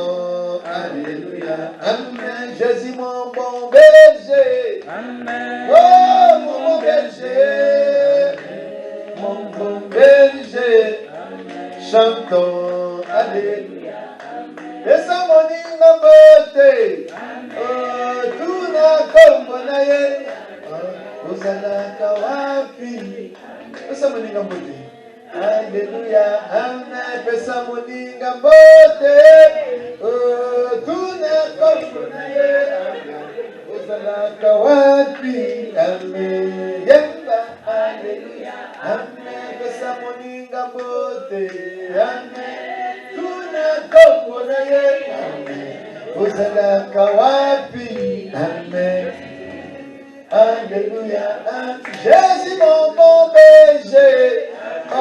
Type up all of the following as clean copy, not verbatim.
Chantons, alléluia, amen. Jésus mon bon berger, Amen. oh mon bon berger, mon bon berger. Chantons, alléluia, esa moninga mbote, oh tuna kombo na ye, ozalaka wapi? Esa moninga mbote. Alléluia, amen. Pesa moninga mbote, tuna kombo na ye, ozalaka wapi? Amen. Yemba, alléluia, amen. Pesa moninga mbote, amen. Tuna kombo na ye, amen. Ozalaka wapi? Amen. Alléluia, amen. Jésus mon bon berger. Oh,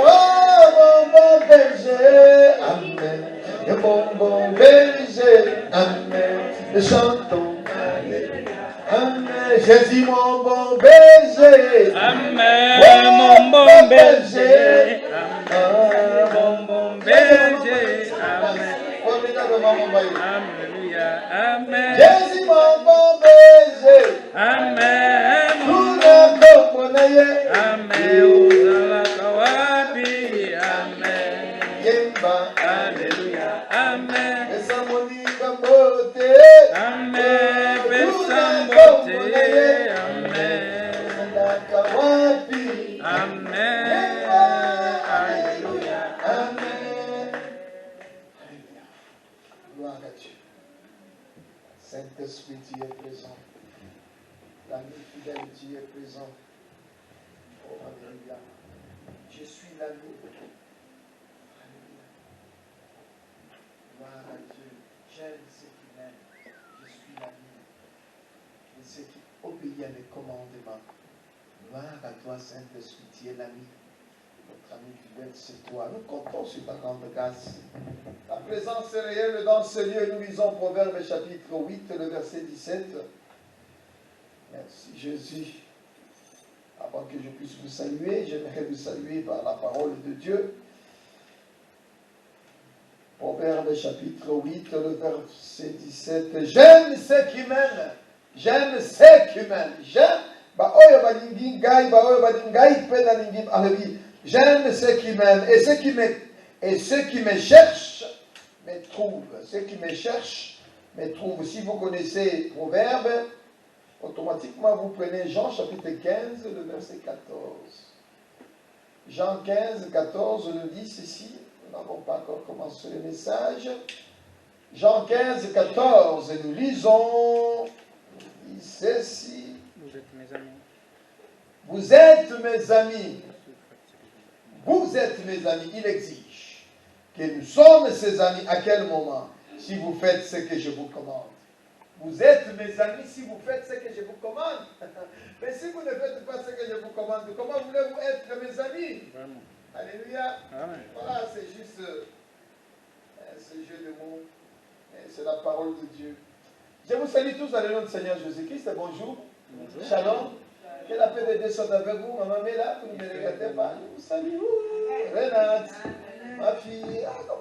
mon bon berger, amen. Et mon bon berger, amen. Et chantons, amen. Jésus, mon bon berger, Amen. oh, Mon bon berger, amen. Mon bon berger, amen. Alléluia, amen. Jésus, mon bon berger, amen. Tout le monde est amen. Ozalaka wapi, amen. Yemba, Alléluia, amen. Pesa moninga mbote, Amen. Pesa mbote, amen. Ozalaka wapi? Amen. Alléluia. Amen. Gloire à Dieu. Saint-Esprit, tu es présent. L'ami fidèle, tu es présent. Oh, alléluia. Je suis l'ami. Alléluia. Gloire à Dieu. J'aime ceux qui m'aiment. Je suis l'ami. Et ceux qui obéissent à mes commandements. Gloire à toi, Saint-Esprit, tu es l'ami. Notre ami fidèle, c'est toi. Nous comptons sur ta grande grâce. La présence est réelle dans ce lieu. Nous lisons Proverbe chapitre 8, le verset 17. Merci Jésus. Avant que je puisse vous saluer, j'aimerais vous saluer par la parole de Dieu. Proverbe chapitre 8, le verset 17. J'aime ceux qui m'aiment. J'aime ceux qui m'aiment. J'aime. J'aime ceux qui m'aiment. Et ceux qui me cherchent me trouvent. Ceux qui me cherchent me trouvent. Si vous connaissez Proverbe, automatiquement vous prenez Jean chapitre 15, le verset 14. Jean 15, 14 nous dit ceci. Nous n'avons pas encore commencé le message. Jean 15, 14, nous lisons ceci. Vous êtes mes amis. Vous êtes mes amis. Vous êtes mes amis. Il exige que nous sommes ses amis. À quel moment? Si vous faites ce que je vous commande. Vous êtes mes amis si vous faites ce que je vous commande. Mais si vous ne faites pas ce que je vous commande, comment voulez-vous être mes amis? Vraiment. Alléluia. Amen. Voilà, c'est juste ce jeu de mots. C'est la parole de Dieu. Je vous salue tous dans le nom du Seigneur Jésus-Christ. Bonjour. Bonjour. Shalom. Que la paix de Dieu soit avec vous. Maman Mela, vous ne me regardez pas. Je vous salue. Renate, ma fille, comment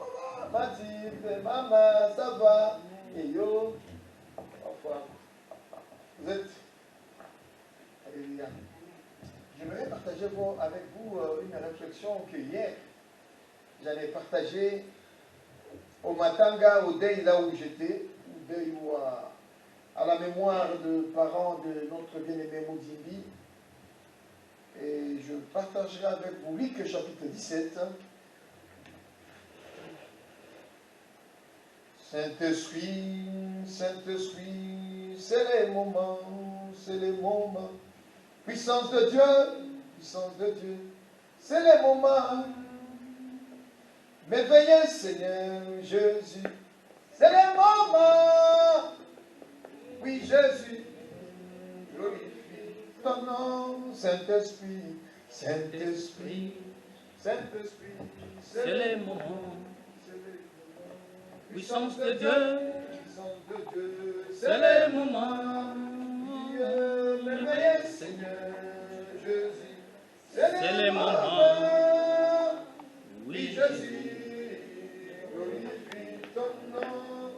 va? Mathilde, maman, ça va? Et yo, parfois, vous êtes. Alléluia. J'aimerais partager avec vous une réflexion que hier, j'allais partager au Matanga, au Dei, là où j'étais, au Dei où à la mémoire de parents de notre bien-aimé Moudimbi. Et je partagerai avec vous Luc chapitre 17. Saint-Esprit, Saint-Esprit, c'est les moments, c'est les moments. Puissance de Dieu, c'est les moments. Merveilleux Seigneur Jésus, c'est les moments. Oui, Jésus, glorifie ton nom, Saint-Esprit, Saint-Esprit, Saint-Esprit, C'est les moments. Puissance de Dieu, c'est les moments. Merveilleux Seigneur Jésus, C'est les moments. Oui, Jésus, glorifie ton nom.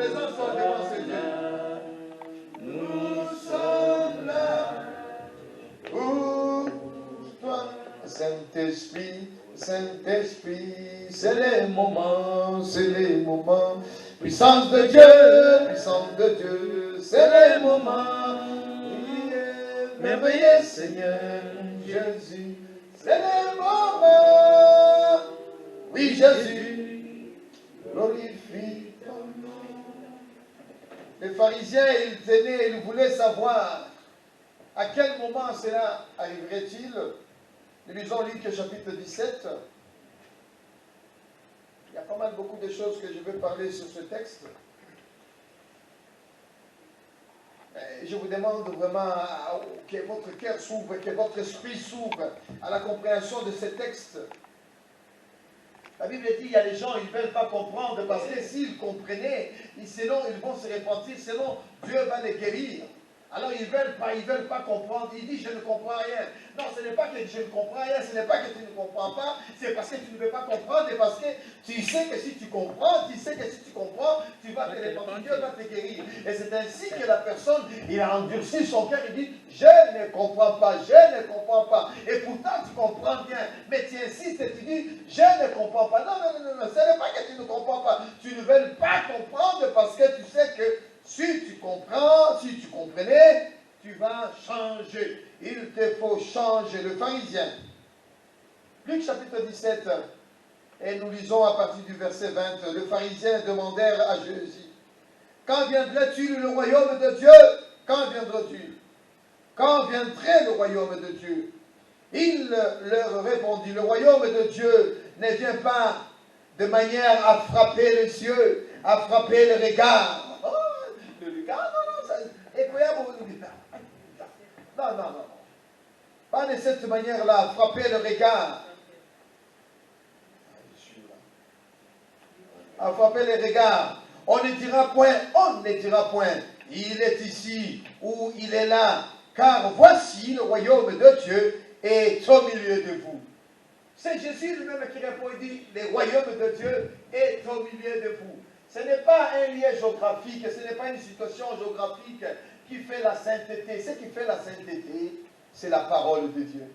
présence soit devant ce Dieu. Nous sommes là pour toi. Saint-Esprit, Saint-Esprit, c'est les moments, c'est les moments. Puissance de Dieu, c'est les moments. Merveilleux Seigneur Jésus, c'est les moments. Oui, Jésus, glorifie ton nom. Les pharisiens, ils voulaient savoir à quel moment cela arriverait-il. Nous lisons Luc chapitre 17. Il y a pas mal beaucoup de choses que je vais parler sur ce texte. Je vous demande vraiment que votre cœur s'ouvre, que votre esprit s'ouvre à la compréhension de ce texte. La Bible dit qu'il y a des gens, ils ne veulent pas comprendre parce que s'ils comprenaient, sinon ils vont se repentir, sinon Dieu va les guérir. Alors ils ne veulent pas comprendre. Il dit, je ne comprends rien. Non, ce n'est pas que je ne comprends rien, ce n'est pas que tu ne comprends pas, c'est parce que tu ne veux pas comprendre et parce que tu sais que si tu comprends, tu vas te répandre, Dieu va te guérir. Et c'est ainsi que la personne, il a endurci son cœur, il dit, je ne comprends pas, je ne comprends pas. Et pourtant tu comprends bien, mais tu insistes et tu dis, je ne comprends pas. Non, ce n'est pas que tu ne comprends pas. Tu ne veux pas comprendre parce que tu sais que si tu comprends, si tu comprenais, tu vas changer. Il te faut changer. Le pharisien. Luc chapitre 17, et nous lisons à partir du verset 20. Le pharisien demandèrent à Jésus, quand viendrait-il le royaume de Dieu? Quand viendra-t-il? Quand viendrait le royaume de Dieu? Il leur répondit, le royaume de Dieu ne vient pas de manière à frapper les yeux, à frapper le regard. Le regard, non. Pas de cette manière-là, frapper le regard. À frapper le regard. On ne dira point, il est ici ou il est là, car voici le royaume de Dieu est au milieu de vous. C'est Jésus lui-même qui répond, il dit, le royaume de Dieu est au milieu de vous. Ce n'est pas un lieu géographique, ce n'est pas une situation géographique qui fait la sainteté. Ce qui fait la sainteté, c'est la parole de Dieu.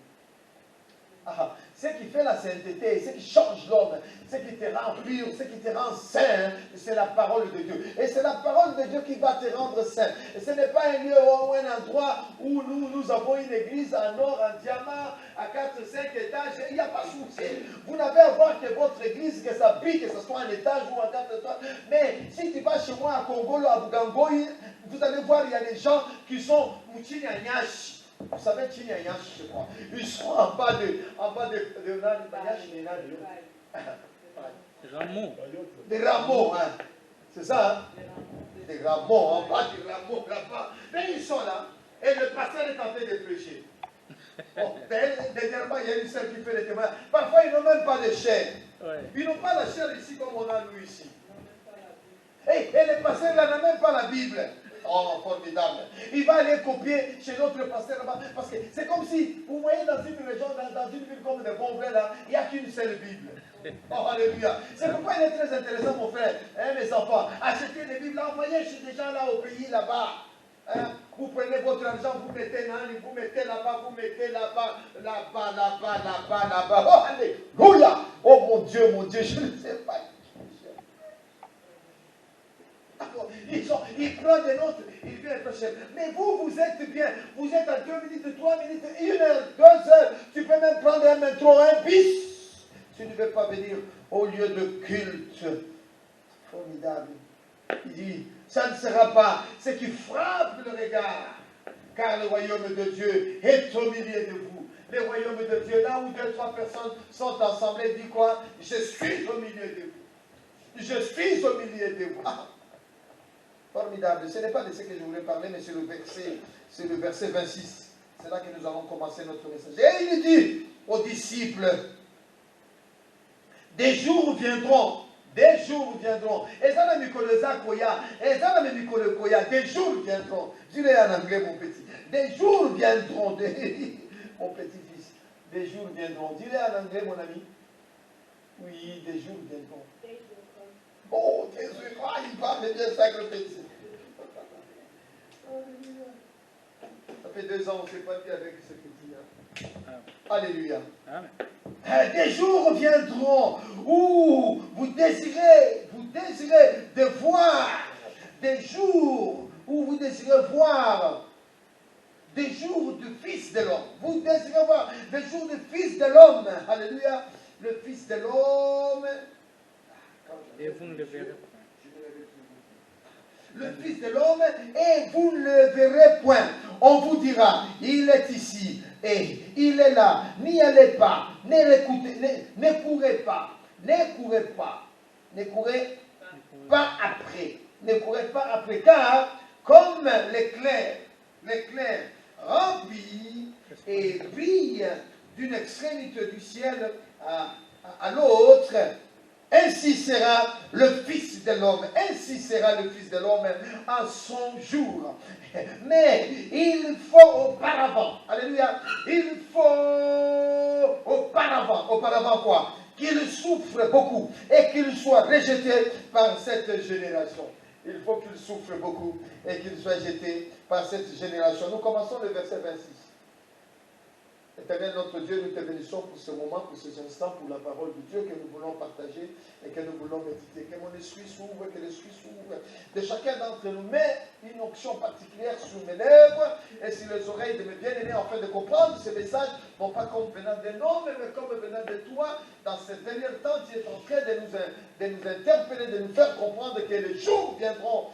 Ce qui fait la sainteté, ce qui change l'homme, ce qui te rend pur, ce qui te rend saint, c'est la parole de Dieu. Et c'est la parole de Dieu qui va te rendre saint. Et ce n'est pas un lieu ou un endroit où nous avons une église en or, en diamant, à 4-5 étages. Il n'y a pas de souci. Vous n'avez à voir que votre église, que ça brille, que ce soit un étage ou en 4 étages. Mais si tu vas chez moi à Congolo, à Bougangoï, vous allez voir, il y a des gens qui sont Moutinyanyashi. Vous savez, Tchinyanyashi, je crois. Ils sont en bas de Rameaux. des rameaux, hein. C'est ça, hein? Des rameaux, en bas des rameaux, là-bas. Mais ils sont là. Et le pasteur est en train de prêcher. Bon, dernièrement, il y a une sœur qui fait les témoignages. Parfois, ils n'ont même pas de chair. Ouais. Ils n'ont pas la chair ici comme on a nous ici. Et le pasteur là n'a même pas la Bible. Oh, formidable. Il va aller copier chez notre pasteur là-bas. Parce que c'est comme si, vous voyez dans une région, dans une ville comme le Bon-Vrai, là, il n'y a qu'une seule Bible. Oh, alléluia. C'est pourquoi il est très intéressant, mon frère, hein, mes enfants. Achetez des Bibles, envoyez chez des gens là au pays, là-bas. Hein? Vous prenez votre argent, vous mettez là, vous mettez là-bas, vous mettez là-bas, là-bas. Oh, alléluia. Oh, mon Dieu, je ne sais pas. Il prend des notes, il vient prêcher. Mais vous êtes bien. Vous êtes à 2 minutes, 3 minutes, 1 heure, 2 heures. Tu peux même prendre un métro, un bis. Tu ne veux pas venir au lieu de culte. Formidable. Il dit, ça ne sera pas ce qui frappe le regard. Car le royaume de Dieu est au milieu de vous. Le royaume de Dieu, là où 2-3 personnes sont ensemble, il dit quoi? Je suis au milieu de vous. Je suis au milieu de vous. Formidable. Ce n'est pas de ce que je voulais parler, mais c'est le verset 26. C'est là que nous allons commencer notre message. Et il dit aux disciples, des jours viendront. Des jours viendront. Et ça, des jours viendront. Dis-le en anglais, mon petit. Des jours viendront. Mon petit-fils. Des jours viendront. Dis-le en anglais, mon ami. Oui, des jours viendront. Oh, Jésus, il parle. mais bien sacrifié. Ça fait 2 ans, on ne s'est pas dit avec ce petit. Alléluia. Amen. Des jours viendront où vous désirez de voir, des jours où vous désirez voir, des jours du Fils de l'homme. Vous désirez voir des jours du Fils de l'homme. Alléluia. Le Fils de l'homme. Et vous ne le verrez pas. Le Fils de l'homme, et vous ne le verrez point. On vous dira, il est ici, et il est là. N'y allez pas, ne courez pas, ne courez pas après. Ne courez pas après, car comme l'éclair remplit et brille d'une extrémité du ciel à l'autre, ainsi sera le Fils de l'homme, ainsi sera le Fils de l'homme en son jour. Mais il faut auparavant, alléluia, il faut auparavant quoi? Qu'il souffre beaucoup et qu'il soit rejeté par cette génération. Il faut qu'il souffre beaucoup et qu'il soit jeté par cette génération. Nous commençons le verset 26. Éternel notre Dieu, nous te bénissons pour ce moment, pour ces instants, pour la parole de Dieu que nous voulons partager et que nous voulons méditer. Que mon esprit s'ouvre, que l'esprit s'ouvre de chacun d'entre nous. Mets une onction particulière sur mes lèvres et sur les oreilles de mes bien-aimés afin de comprendre ces messages, non pas comme venant d'un homme, mais comme venant de toi. Dans ces derniers temps, tu es en train de nous interpeller, de nous faire comprendre que les jours viendront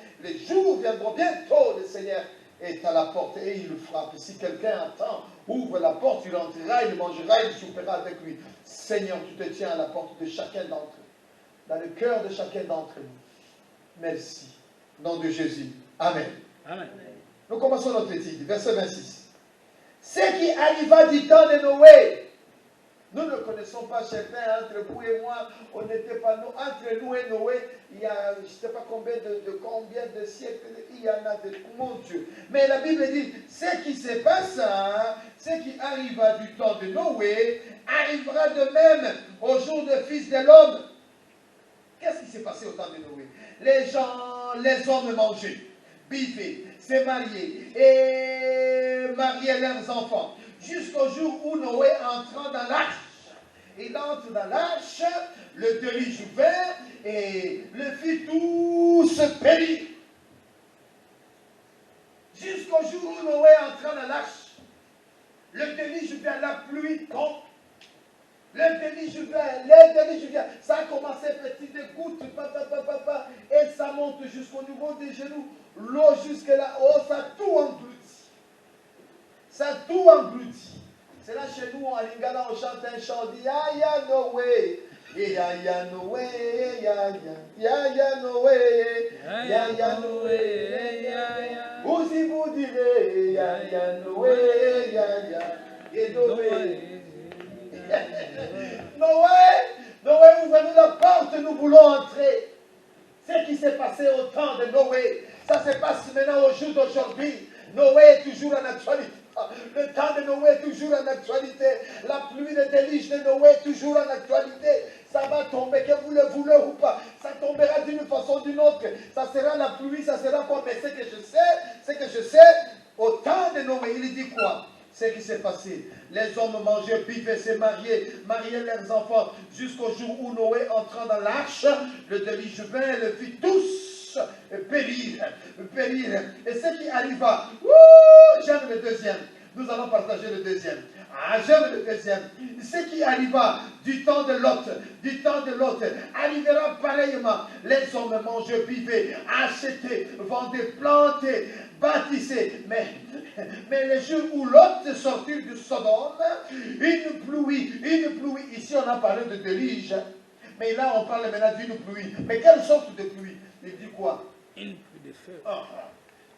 bientôt, le Seigneur est à la porte et il frappe. Si quelqu'un attend, ouvre la porte, il entrera, il mangera, il soupera avec lui. Seigneur, tu te tiens à la porte de chacun d'entre eux, dans le cœur de chacun d'entre nous. Merci. Au nom de Jésus. Amen. Amen. Nous commençons notre étude, verset 26. Ce qui arriva du temps de Noé. Nous ne connaissons pas certains, entre vous et moi, on n'était pas, entre nous et Noé, il y a, je ne sais pas combien de siècles, il y en a de, mon Dieu. Mais la Bible dit, ce qui se passe, ce qui arriva du temps de Noé, arrivera de même au jour du Fils de l'homme. Qu'est-ce qui s'est passé au temps de Noé? Les hommes mangeaient, buvaient, se mariaient et mariaient leurs enfants. Jusqu'au jour où Noé entra dans l'arche. Il entre dans l'arche, le déluge vint et le fit tous périr. Jusqu'au jour où Noé entra dans l'arche, le déluge vint, la pluie tombe. Le déluge vient. Ça a commencé petites gouttes, et ça monte jusqu'au niveau des genoux. L'eau jusque là-haut, ça a tout englouti. C'est là chez nous, en Lingala, on chante un chant, on dit Yaya Noé, Yaya Noé, Yaya Noé, Yaya Noé, vous y vous direz Yaya Noé, Yaya Noé. Noé, ouvrez-nous la porte, nous voulons entrer. Ce qui s'est passé au temps de Noé, ça se passe maintenant au jour d'aujourd'hui. Noé est toujours en actualité. Le temps de Noé est toujours en actualité. La pluie de déluge de Noé est toujours en actualité. Ça va tomber, que vous le voulez ou pas. Ça tombera d'une façon ou d'une autre. Ça sera la pluie, ça sera quoi. Mais ce que je sais, au temps de Noé, il dit quoi? Ce qui s'est passé. Les hommes mangeaient, buvaient, se mariaient leurs enfants, jusqu'au jour où Noé entra dans l'arche. Le déluge vint, le fit tous périr. Et ce qui arriva, j'aime le deuxième. Nous allons partager le deuxième. J'aime le deuxième. Ce qui arriva du temps de Lot, arrivera pareillement. Les hommes mangeaient, buvaient, achetaient, vendaient, plantaient, bâtissaient. Mais le jour où Lot sortit de Sodome, une pluie. Ici, on a parlé de déluge. Mais là, on parle maintenant d'une pluie. Mais quelle sorte de pluie? Il dit quoi? Une pluie de feu.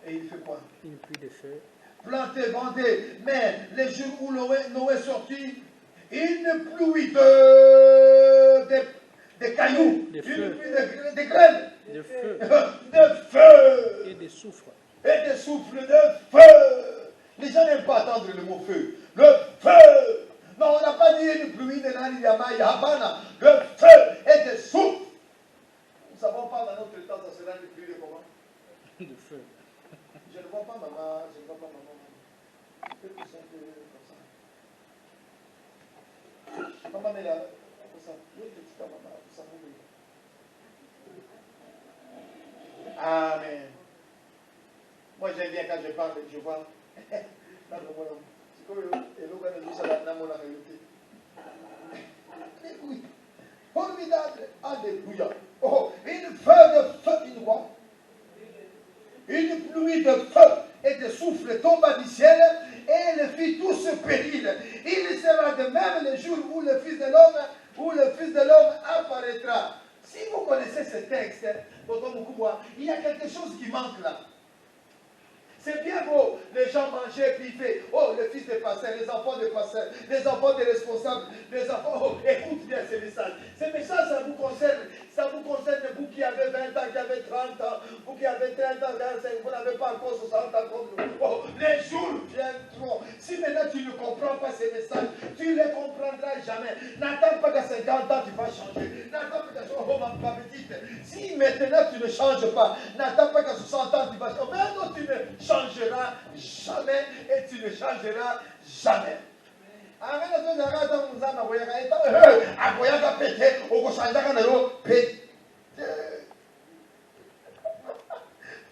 Et il fait quoi? Une pluie de feu. Planté, vendé. Mais les jours où Noé sortit, une pluie de cailloux, de une feu. pluie de graines, De feu. de feu, Et de soufre. et de souffle, de feu. Les gens n'aiment pas attendre le mot feu. Le feu. Non, on n'a pas dit une pluie de Nani Yama Yabana. Le feu et de souffle. Nous ne savons pas dans notre temps, ça sera une pluie de comment? De feu. Je ne vois pas maman, je ne vois pas maman. Je peux pousser un peu comme ça. Maman, mais là, comme ça. Oui, petit maman, comme ça, oui. Amen. Moi, j'aime bien quand je parle, je vois. Oui. Formidable. Alléluia. Oh, une feu de feu, une quoi? Une pluie de feu et de souffle tomba du ciel et elle fit tout ce péril. Il sera de même le jour où le Fils de l'homme apparaîtra. Si vous connaissez ce texte, il y a quelque chose qui manque là. C'est bien beau, les gens mangeaient, puis ils fait, oh, le fils des pasteurs, les enfants des pasteurs, les enfants des responsables, les enfants, oh, écoute bien ces messages. Ces messages, ça vous concerne vous qui avez 20 ans, qui avez 30 ans, vous qui avez 30 ans, 25, vous n'avez pas encore 60 ans comme nous. Oh, les jours viendront. Si maintenant tu ne comprends pas ces messages, tu ne les comprendras jamais. N'attends pas qu'à 50 ans tu vas changer. N'attends pas qu'à oh, ma petite. Si maintenant tu ne changes pas, n'attends pas qu'à 60 ans tu vas changer. Maintenant tu ne changeras jamais et tu ne changeras jamais.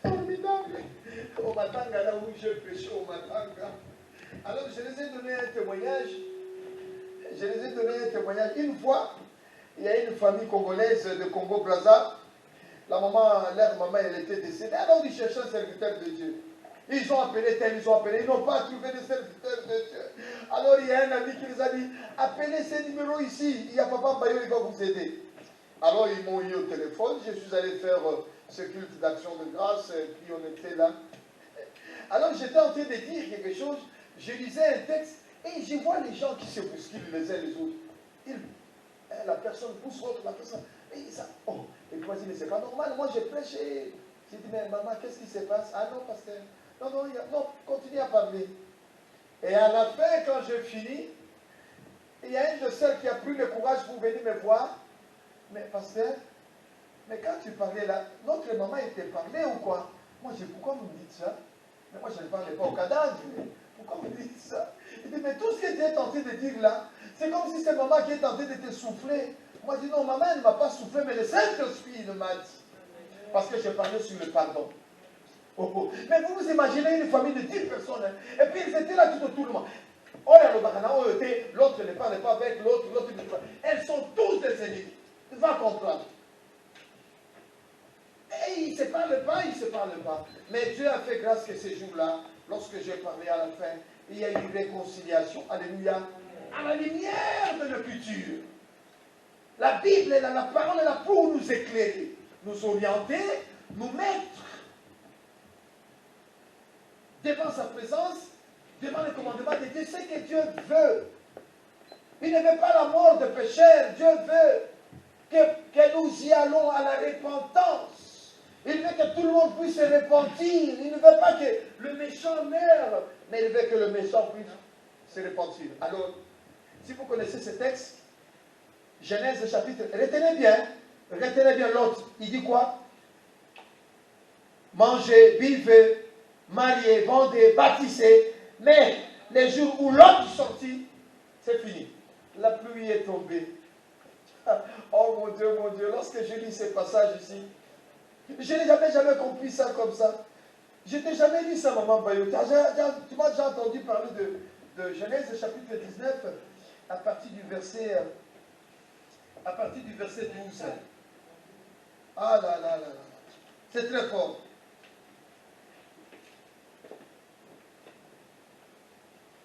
Formidable. Au Matanga, là où je prêchais au Matanga. Alors je les ai donné un témoignage. Une fois, il y a une famille congolaise de Congo-Brazza. Leur maman, elle était décédée. Alors ils cherchaient un serviteur de Dieu. Ils ont appelé tel, ils n'ont pas trouvé de serviteur de Dieu. Alors il y a un ami qui les a dit, appelez ces numéros ici, il y a Papa Bayo, il va vous aider. Alors ils m'ont eu au téléphone, je suis allé faire ce culte d'action de grâce, et puis on était là. Alors j'étais en train de dire quelque chose, je lisais un texte, et je vois les gens qui se bousculent les uns les autres. La personne pousse l'autre, la personne, et ça, oh, et puis moi je dis, mais c'est pas normal, moi j'ai prêché. J'ai dit, mais maman, qu'est-ce qui se passe? Ah non, pasteur. Non, continue à parler. Et à la fin, quand je finis, il y a une de celles qui a pris le courage pour venir me voir. Mais pasteur, mais quand tu parlais là, notre maman était parlée ou quoi? Moi, j'ai dit, pourquoi vous me dites ça? Mais moi, je ne parlais pas au cadavre. Pourquoi vous me dites ça? Il dit, mais tout ce que tu es tenté de dire là, c'est comme si c'est maman qui est tentée de te souffler. Moi, je dis, non, maman, elle ne m'a pas soufflé, mais le Saint-Esprit, il m'a dit. Parce que je parlais sur le pardon. Oh, oh. Mais vous vous imaginez une famille de 10 personnes, hein, et puis ils étaient là tout autour de moi. L'autre ne parlait pas avec l'autre, l'autre ne parlait pas. Elles sont tous des ennemis. Tu vas comprendre. Et ils ne se parlent pas. Mais Dieu a fait grâce que ces jours-là, lorsque j'ai parlé à la fin, il y a eu une réconciliation. Alléluia. À la lumière de notre culture. La Bible est là, la parole est là pour nous éclairer, nous orienter, nous mettre devant sa présence, devant le commandement de Dieu, c'est que Dieu veut. Il ne veut pas la mort de pécheurs. Dieu veut que nous y allons à la repentance. Il veut que tout le monde puisse se repentir. Il ne veut pas que le méchant meure, mais il veut que le méchant puisse se repentir. Alors, si vous connaissez ce texte, Genèse chapitre, retenez bien l'autre. Il dit quoi? Mangez, buvez, mariez, vendez, bâtissez. Mais les jours où l'autre sortit, c'est fini. La pluie est tombée. Oh mon Dieu, lorsque je lis ces passages ici, je n'ai jamais compris ça comme ça. Je n'ai jamais lu ça, maman Bayo. Tu m'as déjà entendu parler de Genèse chapitre 19 à partir du verset 12. Ah là là là là. C'est très fort.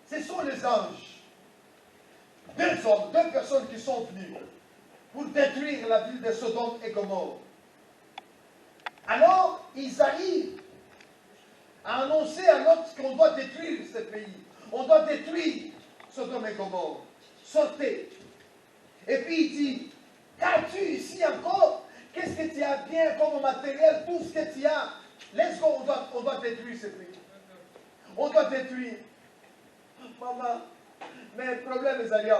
Ce sont les anges. Deux personnes qui sont venues pour détruire la ville de Sodome et Gomorrhe. Alors, ils arrivent à annoncer à l'autre qu'on doit détruire ce pays. On doit détruire Sodome et Gomorrhe. Sortez. Et puis il dit, qu'as-tu ici encore? Qu'est-ce que tu as bien comme matériel? Tout ce que tu as. Laisse-moi, on doit détruire ce pays. On doit détruire. Maman, mais le problème est alliés.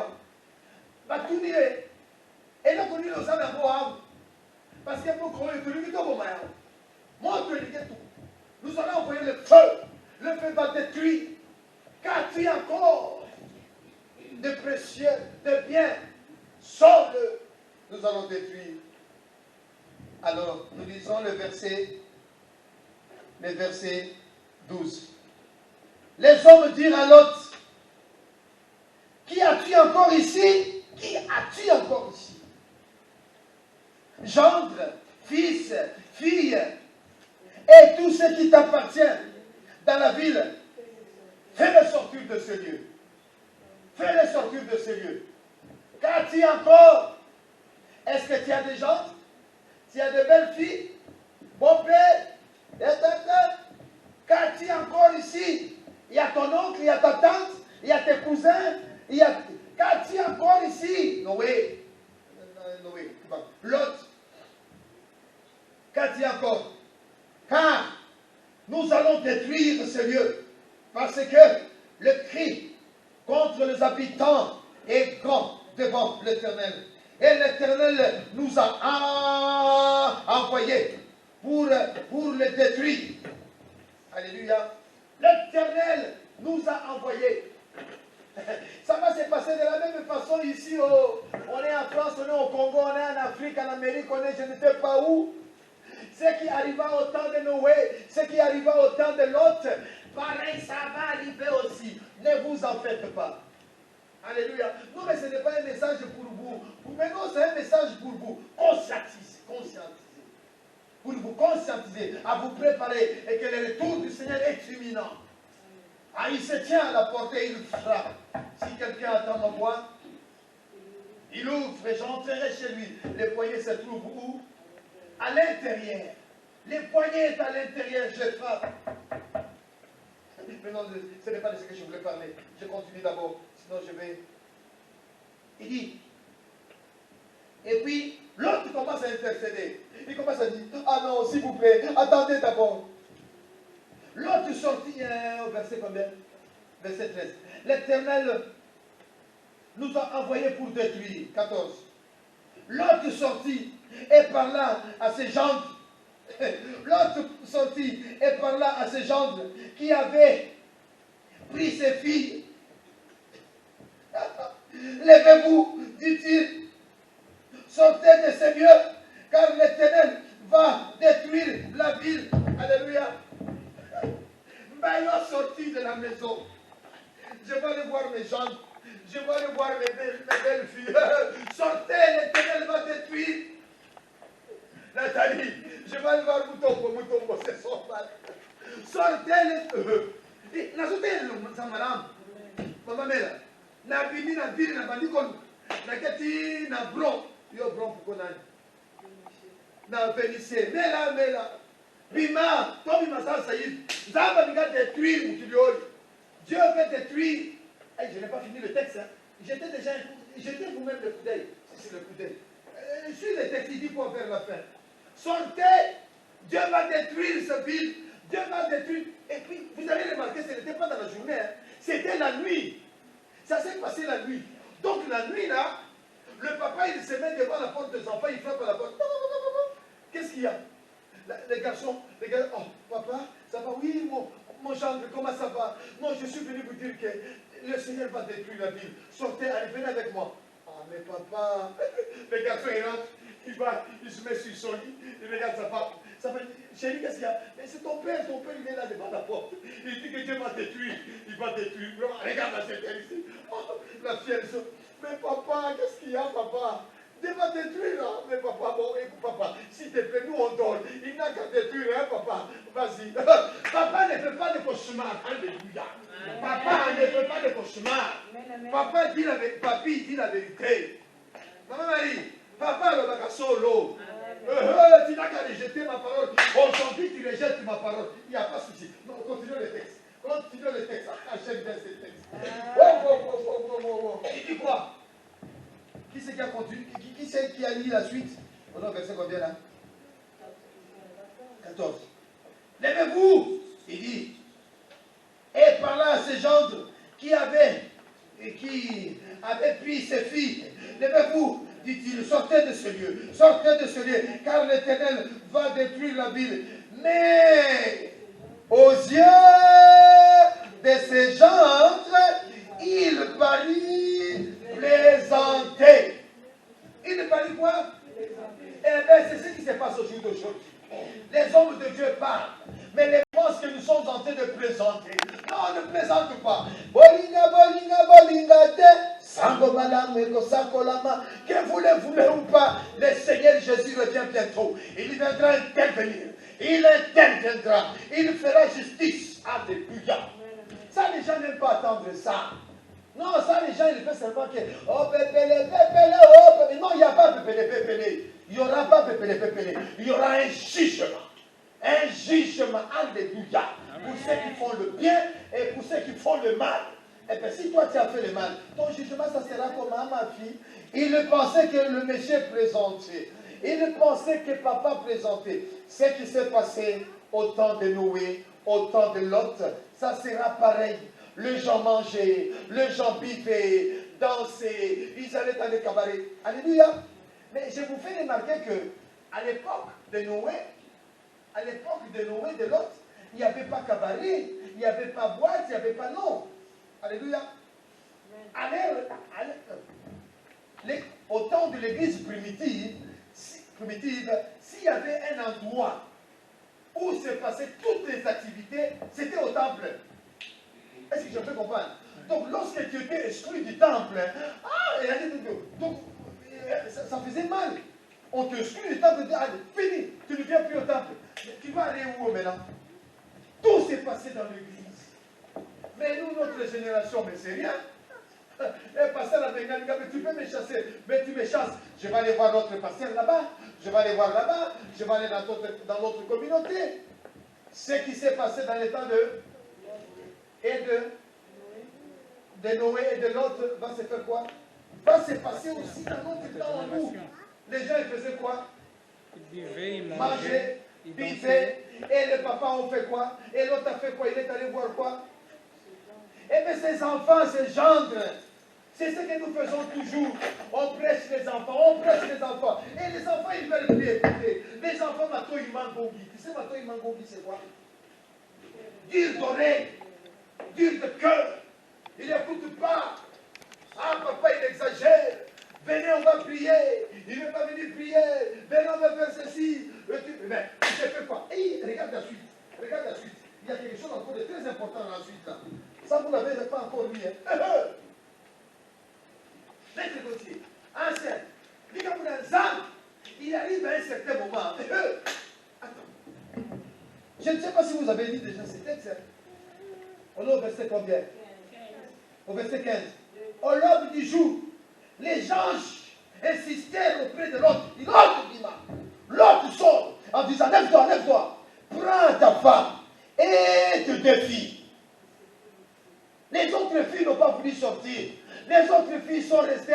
Va tout dire. Et là, on dit aux gens d'abord, parce que pour qu'on ait tout le monde, détruit, qu'as-tu encore de précieux, de bien? Sors-le, nous allons détruire. Alors, nous lisons le verset 12. Les hommes dirent à Lot, qui as-tu encore ici? Qui as-tu encore ici? Gendre, fils, fille, et tout ce qui t'appartient dans la ville, fais-le sortir de ce lieu. Fais-le sortir de ce lieu. Qu'as-tu encore? Est-ce que tu as des gens? Tu as de belles filles? Bon père? Qu'as-tu encore ici? Il y a ton oncle, il y a ta tante, il y a tes cousins, il y a... Qu'as-tu encore ici? Noé. Lot. Qu'as-tu encore? Car nous allons détruire ce lieu, parce que le cri contre les habitants est grand devant l'Éternel. Et l'Éternel nous a envoyés pour le détruire. Alléluia. L'Éternel nous a envoyés. Ça va se passer de la même façon ici. On est en France, on est au Congo, on est en Afrique, en Amérique, on est je ne sais pas où. Ce qui arriva au temps de Noé, ce qui arriva au temps de Lot, pareil, ça va arriver aussi. Ne vous en faites pas. Alléluia. Non, mais ce n'est pas un message pour vous. Mais non, c'est un message pour vous. Conscientiser. Pour vous conscientiser, à vous préparer et que le retour du Seigneur est imminent. Ah, il se tient à la porte et il frappe. Si quelqu'un attend ma voix, il ouvre et j'entrerai chez lui. Les poignets se trouvent où? À l'intérieur. Les poignets sont à l'intérieur, je frappe. Mais non, ce n'est pas de ce que je voulais parler. Je continue d'abord, sinon je vais... Il dit, et puis l'autre commence à intercéder. Il commence à dire, ah non, s'il vous plaît, attendez d'abord. L'autre sortit, au verset combien? Verset 13. L'Éternel nous a envoyés pour détruire. 14. L'autre sortit et parla à ses gendres. L'autre sortit et parla à ses gendres qui avaient pris ses filles. Levez-vous, dit-il, sortez de ces lieux, car l'Éternel va détruire la ville. Alléluia. Baillot sorti de la maison. Je vais aller voir mes gendres. Je vais aller voir mes belles filles. Sortez, l'Éternel va détruire. Nathalie, je vais aller voir Moutombo, c'est son mal. Sortez les... Maman Mela, na bini na ville na bandi kon na keti na bron yo bron pour qu'on na Vénitieux mela bima to bima ça saïd zamba biga détruire mutilioli. Dieu veut détruire. Hey, je n'ai pas fini le texte, hein. J'étais vous-même le coup d'œil. C'est le coup d'œil. Sur le texte, il dit pour faire la fin. Sortez, Dieu va détruire ce ville. Dieu va détruire. Et puis, vous avez remarqué, ce n'était pas dans la journée, hein. C'était la nuit. Ça s'est passé la nuit. Donc la nuit, là, le papa, il se met devant la porte des enfants, il frappe à la porte. Qu'est-ce qu'il y a? Les garçons, oh, papa, ça va? Oui, mon gendre, comment ça va? Non, je suis venu vous dire que le Seigneur va détruire la ville. Sortez, allez, venez avec moi. Ah, mais papa, le garçon, il rentre, il se met sur son lit, il regarde sa femme. Ça fait, chérie, qu'est-ce qu'il y a? Mais c'est ton père, il est là devant la porte. Il dit que Dieu va détruire, il va détruire. Regarde la tête ici. Oh, la fille, elle se... Mais papa, qu'est-ce qu'il y a, papa? Dieu va détruire, hein? Mais papa, bon, écoute, papa, s'il te plaît, nous on dort. Il n'a qu'à détruire, hein, papa? Vas-y. Papa ne fait pas de cauchemar. Alléluia. Papa ne fait pas de cauchemar. Papa dit papi dit la vérité. Maman Marie, papa le bac solo. Tu n'as qu'à rejeter ma parole. Aujourd'hui, tu rejettes ma parole. Il n'y a pas de souci. Non, continue le texte. Continue le texte. Ah, j'aime bien ce texte. Il dit quoi? Qui c'est qui a continué? Qui c'est qui a lu la suite? On a verset combien là? 14. Levez-vous, il dit, et parla à ces gendres qui avaient pris ses filles. Levez-vous, dit-il, sortez de ce lieu, car l'Éternel va détruire la ville. Mais aux yeux de ses gendres, il parut plaisanter. Il parut quoi? Eh bien, c'est ce qui se passe au jour d'aujourd'hui. Les hommes de Dieu parlent, mais les pensent que nous sommes en train de plaisanter. Non, on ne plaisante pas. Bolinga, bolinga, bolinga, te. Sango malame, kosako lama. Que vous le voulez ou pas, le Seigneur Jésus revient bientôt. Il viendra intervenir. Il interviendra. Il fera justice. Alléluia. Ça, les gens n'aiment pas attendre ça. Non, ça, les gens, ils font seulement que, oh, pépélé, pépélé, oh, pépélé. Non, il n'y a pas pépélé, pépélé. Il n'y aura pas pépélé, pépélé. Il y aura un jugement. Un jugement, alléluia. Pour ceux qui font le bien et pour ceux qui font le mal. Et bien, si toi, tu as fait le mal, ton jugement, ça sera comme à ma fille. Il pensait que le monsieur présentait. Il pensait que papa présentait. Ce qui s'est passé au temps de Noé, au temps de Lot, ça sera pareil. Les gens mangeaient, les gens buvaient, dansaient, ils allaient dans les cabarets. Alléluia. Mais je vous fais remarquer que à l'époque de Noé, de Lot, il n'y avait pas cabaret, il n'y avait pas boîte, il n'y avait pas non. Alléluia. Au temps de l'église primitive, s'il y avait un endroit où se passaient toutes les activités, c'était au temple. Est-ce que je peux comprendre? Donc, lorsque tu étais exclu du temple, ça faisait mal. On te exclut du temple, allez, fini, tu ne viens plus au temple. Tu vas aller où maintenant? Tout s'est passé dans l'église. Mais nous, notre génération, mais c'est rien. Le pasteur a venu, mais tu peux me chasser, mais tu me chasses. Je vais aller voir notre pasteur là-bas, je vais aller voir là-bas, je vais aller dans notre communauté. Ce qui s'est passé dans les temps de Noé et de l'autre va se faire quoi? Va se passer aussi dans notre temps en nous. Les gens ils faisaient quoi? Ils buvaient, ils mangeaient, ils vivaient. Et les papas ont fait quoi? Et l'autre a fait quoi? Il est allé voir quoi? Eh bien, ces enfants, ces gendres, c'est ce que nous faisons toujours. On prêche les enfants, on prêche les enfants. Et les enfants, ils veulent plus écouter. Les enfants, Mato Imangogi. Tu sais, Mato Imangogi, c'est quoi? Dire d'oreille, dire de cœur. Il n'écoute pas. Ah, papa, il exagère. Venez, on va prier. Il ne veut pas venir prier. Venez, on va faire ceci. Mais je fais quoi? Hey, regarde la suite. Regarde la suite. Il y a quelque chose encore de très important dans la suite là. Ça, vous n'avez pas encore lu. Maître Gauthier, ancien, il arrive à un certain moment. Attends. Je ne sais pas si vous avez lu déjà ces textes. On est au verset combien? Au verset 15. Au l'aube du jour, les anges insistèrent auprès de l'autre. L'autre sort en disant, lève-toi, lève-toi. Prends ta femme et tes deux filles. Les autres filles n'ont pas voulu sortir. Les autres filles sont restées,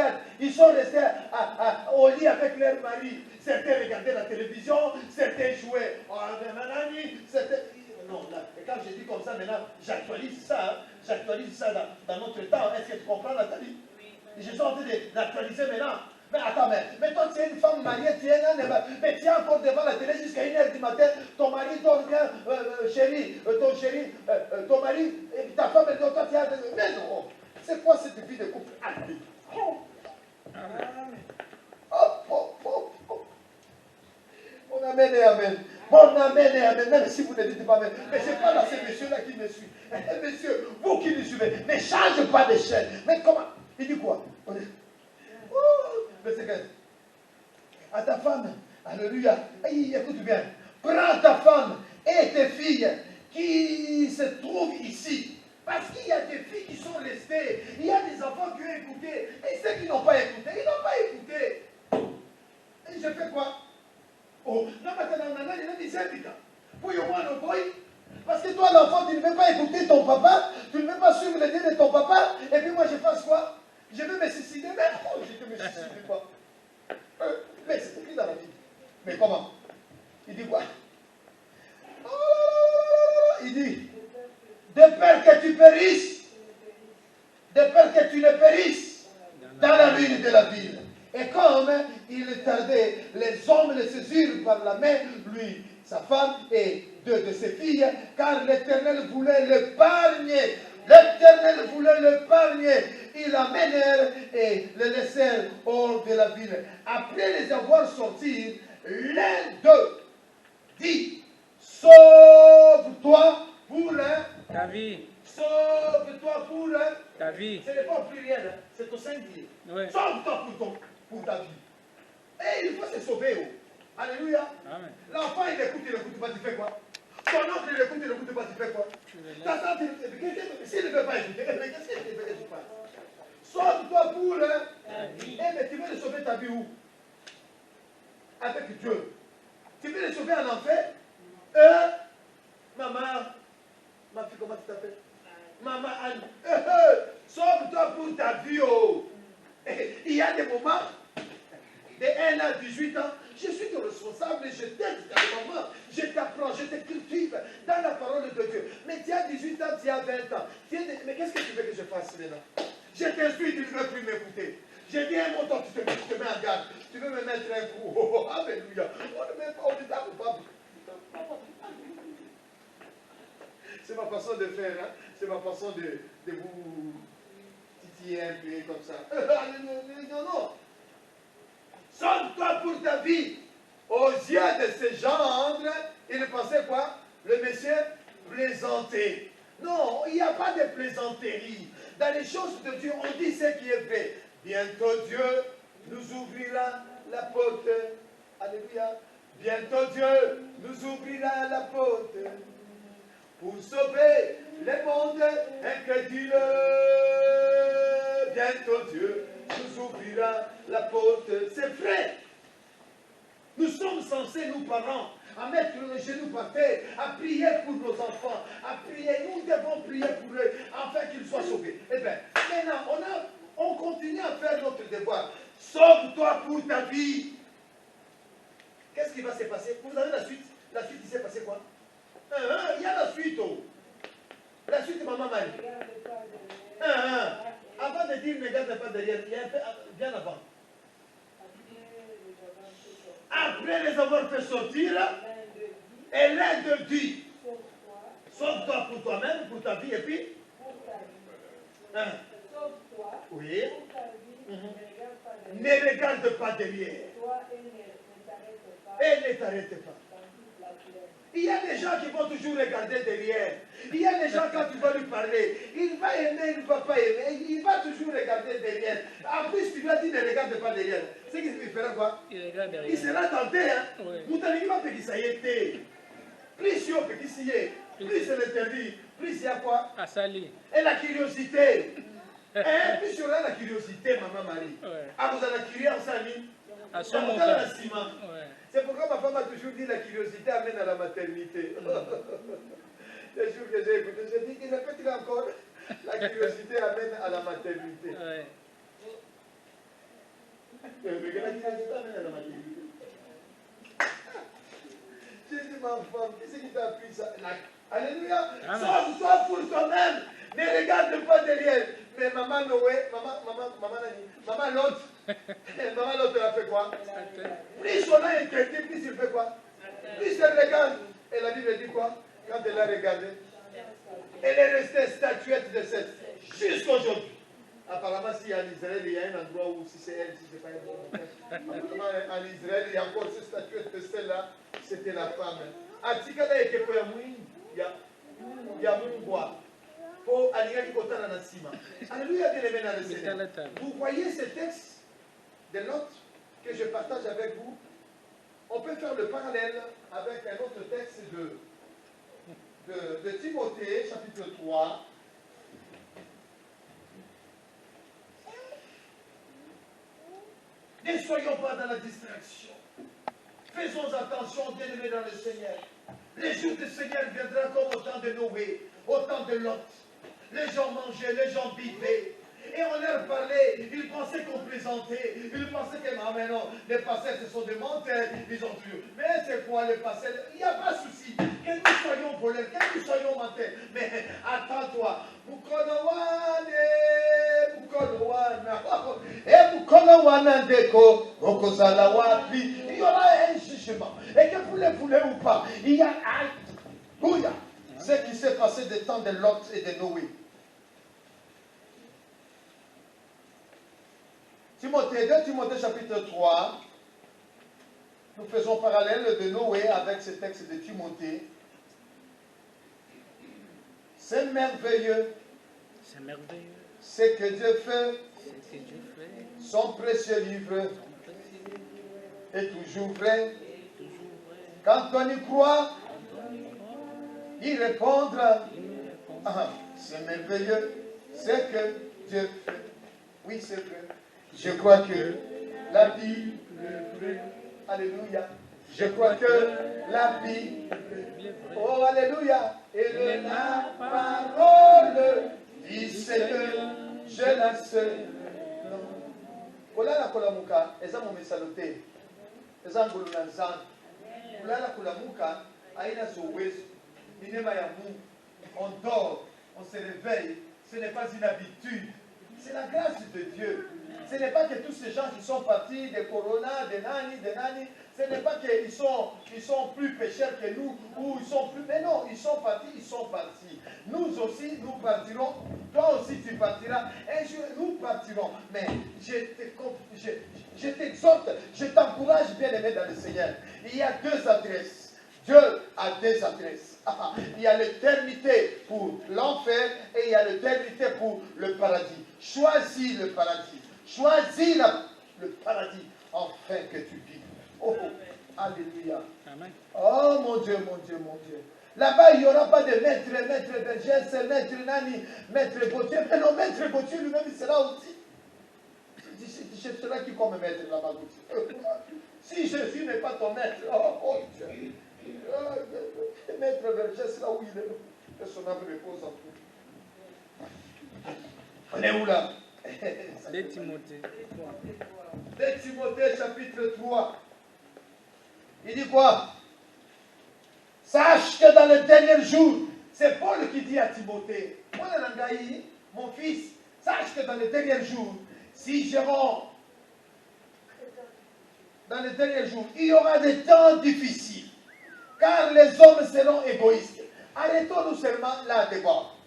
au lit avec leur mari. Certains regardaient la télévision, certains jouaient en nanani, certains... Non, là, et quand je dis comme ça, maintenant, j'actualise ça dans notre temps. Est-ce que tu comprends, Nathalie? Je suis en train de l'actualiser maintenant. Mais attends, mais toi, tu es une femme mariée, mais tu es encore devant la télé jusqu'à 1h du matin, ton mari dort bien, ton mari, et ta femme, elle dort, toi, tu as... Mais non, c'est quoi cette vie de couple? Mon amen et amen. Mon amen et amen. Même si vous ne dites pas amen. Mais je parle à ce monsieur-là qui me suit. Monsieur, vous qui me suivez, ne change pas de chaîne. Mais comment? Il dit quoi? Verset 15. À ta femme, alléluia. Écoute bien. Prends ta femme et tes filles qui se trouvent ici. Parce qu'il y a des filles qui sont restées. Il y a des enfants qui ont écouté. Et ceux qui n'ont pas écouté, ils n'ont pas écouté. Et je fais quoi? Oh, non, maintenant, il a dit c'est évident. Pour y avoir un boy. Parce que toi, l'enfant, tu ne veux pas écouter ton papa. Tu ne veux pas suivre les idées de ton papa. Et puis moi, je fasse quoi? Je veux me suicider. Mais non, je ne me suicide pas. Mais c'est écrit dans la Bible. Mais comment? Il dit quoi? Il dit, de peur que tu périsses, de peur que tu ne périsses dans la ruine de la ville. Et comme il tardait, les hommes le saisirent par la main, lui, sa femme et deux de ses filles, car l'Éternel voulait l'épargner L'Éternel voulait l'épargner. Ils l'amenèrent et le laissèrent hors de la ville. Après les avoir sortis, l'un d'eux dit, sauve-toi pour ta vie, sauve-toi pour ta vie. Ce n'est pas au pluriel, hein, c'est au singulier. Ouais. Sauve-toi pour ta vie. Et il faut se sauver. Oh. Alléluia. Amen. L'enfant, il écoute pas, tu fais quoi? Ton oncle, il écoute pas, tu fais quoi? Ta tante, s'il ne veut pas écouter, qu'est-ce qu'il fait que tu fasses? Sauve-toi pour ta vie. Eh, mais tu veux le sauver ta vie où? Avec Dieu. Tu veux le sauver en enfer? Maman, ma fille, comment tu t'appelles? Maman Anne. Sauve-toi pour ta vie. Oh. Il y a des moments, de 1 à 18 ans, je suis ton responsable, je t'aide ta maman, je t'apprends, je te cultive dans la parole de Dieu. Mais tu as 18 ans, tu as 20 ans. Mais qu'est-ce que tu veux que je fasse maintenant? Je t'instruis, tu ne veux plus m'écouter. J'ai dit un mot, toi, tu te mets en garde. Tu veux me mettre un coup. Oh, alléluia. On ne met pas, on ne tape pas. C'est ma façon de faire, hein? C'est ma façon de vous titiller un peu comme ça. Non, non. Sauve-toi pour ta vie. Aux yeux de ces gendres, il pensait quoi? Le monsieur plaisantait. Non, il n'y a pas de plaisanterie. Dans les choses de Dieu, on dit ce qui est vrai. Bientôt Dieu nous ouvrira la porte. Alléluia. Bientôt Dieu nous ouvrira la porte pour sauver les mondes incrédules. Bientôt Dieu nous ouvrira la porte. C'est vrai. Nous sommes censés, nous parents, à mettre les genoux par terre, à prier pour nos enfants, à prier. Nous devons prier pour eux, afin qu'ils soient sauvés. Eh bien, maintenant, on continue à faire notre devoir. Sauve-toi pour ta vie. Qu'est-ce qui va se passer? Vous avez la suite? La suite, il s'est passé quoi? Il y a la suite. Oh. La suite, maman Marie. Avant de dire ne garde pas derrière, il y a un peu bien avant. Après les avoir fait sortir, et l'un d'eux dit, sauve-toi pour toi-même, pour ta vie, et puis Sauve-toi. oui. Pour ta vie, Ne regarde pas derrière. toi et ne t'arrête pas. Et ne t'arrête pas. Il y a des gens qui vont toujours regarder derrière. Il y a des gens, quand tu vas lui parler, il va aimer, il ne va pas aimer. Il va toujours regarder derrière. En plus, tu lui as dit ne regarde pas derrière. C'est qu'il fera quoi? Il regarde derrière. Il sera tenté. Hein? Oui. Vous n'allez pas faire ça y était. Plus il y a, plus c'est l'interdit, plus il y a quoi? À Sali. Et la curiosité. Hein? Plus il y aura la curiosité, maman Marie. Ouais. Ah, vous avez la curiosité en Sali? À Ça son vous montant. donne un ciment. Ouais. C'est pourquoi ma femme a toujours dit la curiosité amène à la maternité. Les jours que j'ai écouté, j'ai dit, répète-le encore. La curiosité amène à la maternité. Ouais. Mais la curiosité amène à la maternité. J'ai dit, ma femme, qu'est-ce qui t'a appris ça? Alléluia. Amen. Sauve-toi pour toi-même. Ne regarde pas derrière. Mais maman Noé, maman l'autre. Maman l'autre, elle a fait quoi? Plus on a inquiété, plus il fait quoi? Plus elle regarde. Et la Bible dit quoi? Quand elle a regardé, elle est restée statuette de celle jusqu'à aujourd'hui. Apparemment, si en Israël, il y a un endroit où si c'est elle, si c'est pas elle. Apparemment, en Israël, il y a encore cette statuette de celle-là, c'était la femme. Atikala et Kekoyamouin, il y a Mungwa. Pour aller à Kotana Nassima. Alléluia, bien aimé dans le Seigneur. Vous voyez ce texte de Lot que je partage avec vous. On peut faire le parallèle avec un autre texte de Timothée, chapitre 3. Ne soyons pas dans la distraction. Faisons attention, bien-aimés dans le Seigneur. Les jours du Seigneur viendront comme au temps de Noé, au temps de Lot. Les gens mangeaient, les gens buvaient. Et on leur parlait, ils pensaient qu'on plaisantait, ils pensaient que, ah mais non, les passeurs ce sont des menteurs, ils ont tué. Mais c'est quoi les passeurs? Il n'y a pas de souci, que nous soyons voleurs, que nous soyons menteurs. Mais attends-toi, il y aura un jugement. Et que vous le voulez ou pas, il y a un. Ce qui s'est passé des temps de Lot et de Noé. Timothée, 2 Timothée chapitre 3. Nous faisons parallèle de Noé avec ce texte de Timothée. C'est merveilleux. C'est merveilleux. Ce que Dieu fait, Ce que Dieu fait, son précieux livre son précieux, est toujours vrai. toujours vrai. Quand on y croit, y répondra. Il nous répond. Ah, c'est merveilleux ce que Dieu fait. Oui, c'est vrai. Je crois que la Bible est vraie. Alléluia. Je crois que la Bible Il est vrai. oh, alléluia. Et la parole dit Seigneur, je la sais. Kolala kolamuka, eza momesalote. Eza ngolo na nzambe. Kolala kolamuka, aina zowezo. Minema ya Mungu. On dort, on se réveille. Ce n'est pas une habitude. C'est la grâce de Dieu. Ce n'est pas que tous ces gens qui sont partis de Corona, de Nani, ce n'est pas qu'ils sont plus pécheurs que nous, ou ils sont plus... Mais non, ils sont partis. Nous aussi, nous partirons. Toi aussi, tu partiras. Un jour, nous partirons. Mais je t'exhorte, je t'encourage, bien-aimé dans le Seigneur. Il y a deux adresses. Dieu a deux adresses. Il y a l'éternité pour l'enfer et il y a l'éternité pour le paradis. Choisis le paradis. Choisis le paradis afin que tu vives. Oh, alléluia. Amen. Oh mon Dieu, mon Dieu, mon Dieu. Là-bas, il n'y aura pas de maître Bergès, maître Nani, maître Gauthier. Mais non, maître Gauthier lui-même, il sera aussi. Je serai qui comme maître là-bas, Gauthier. Si Jésus n'est pas ton maître, oh Dieu. Maître Bergès, là où il est, que son âme repose en tout. On est où là? 2 Timothée 3. 2 Timothée chapitre 3. Il dit quoi? Sache que dans les derniers jours, c'est Paul qui dit à Timothée, mon fils, sache que dans les derniers jours, si je rentre dans les derniers jours, il y aura des temps difficiles, car les hommes seront égoïstes. Arrêtons-nous seulement là d'abord.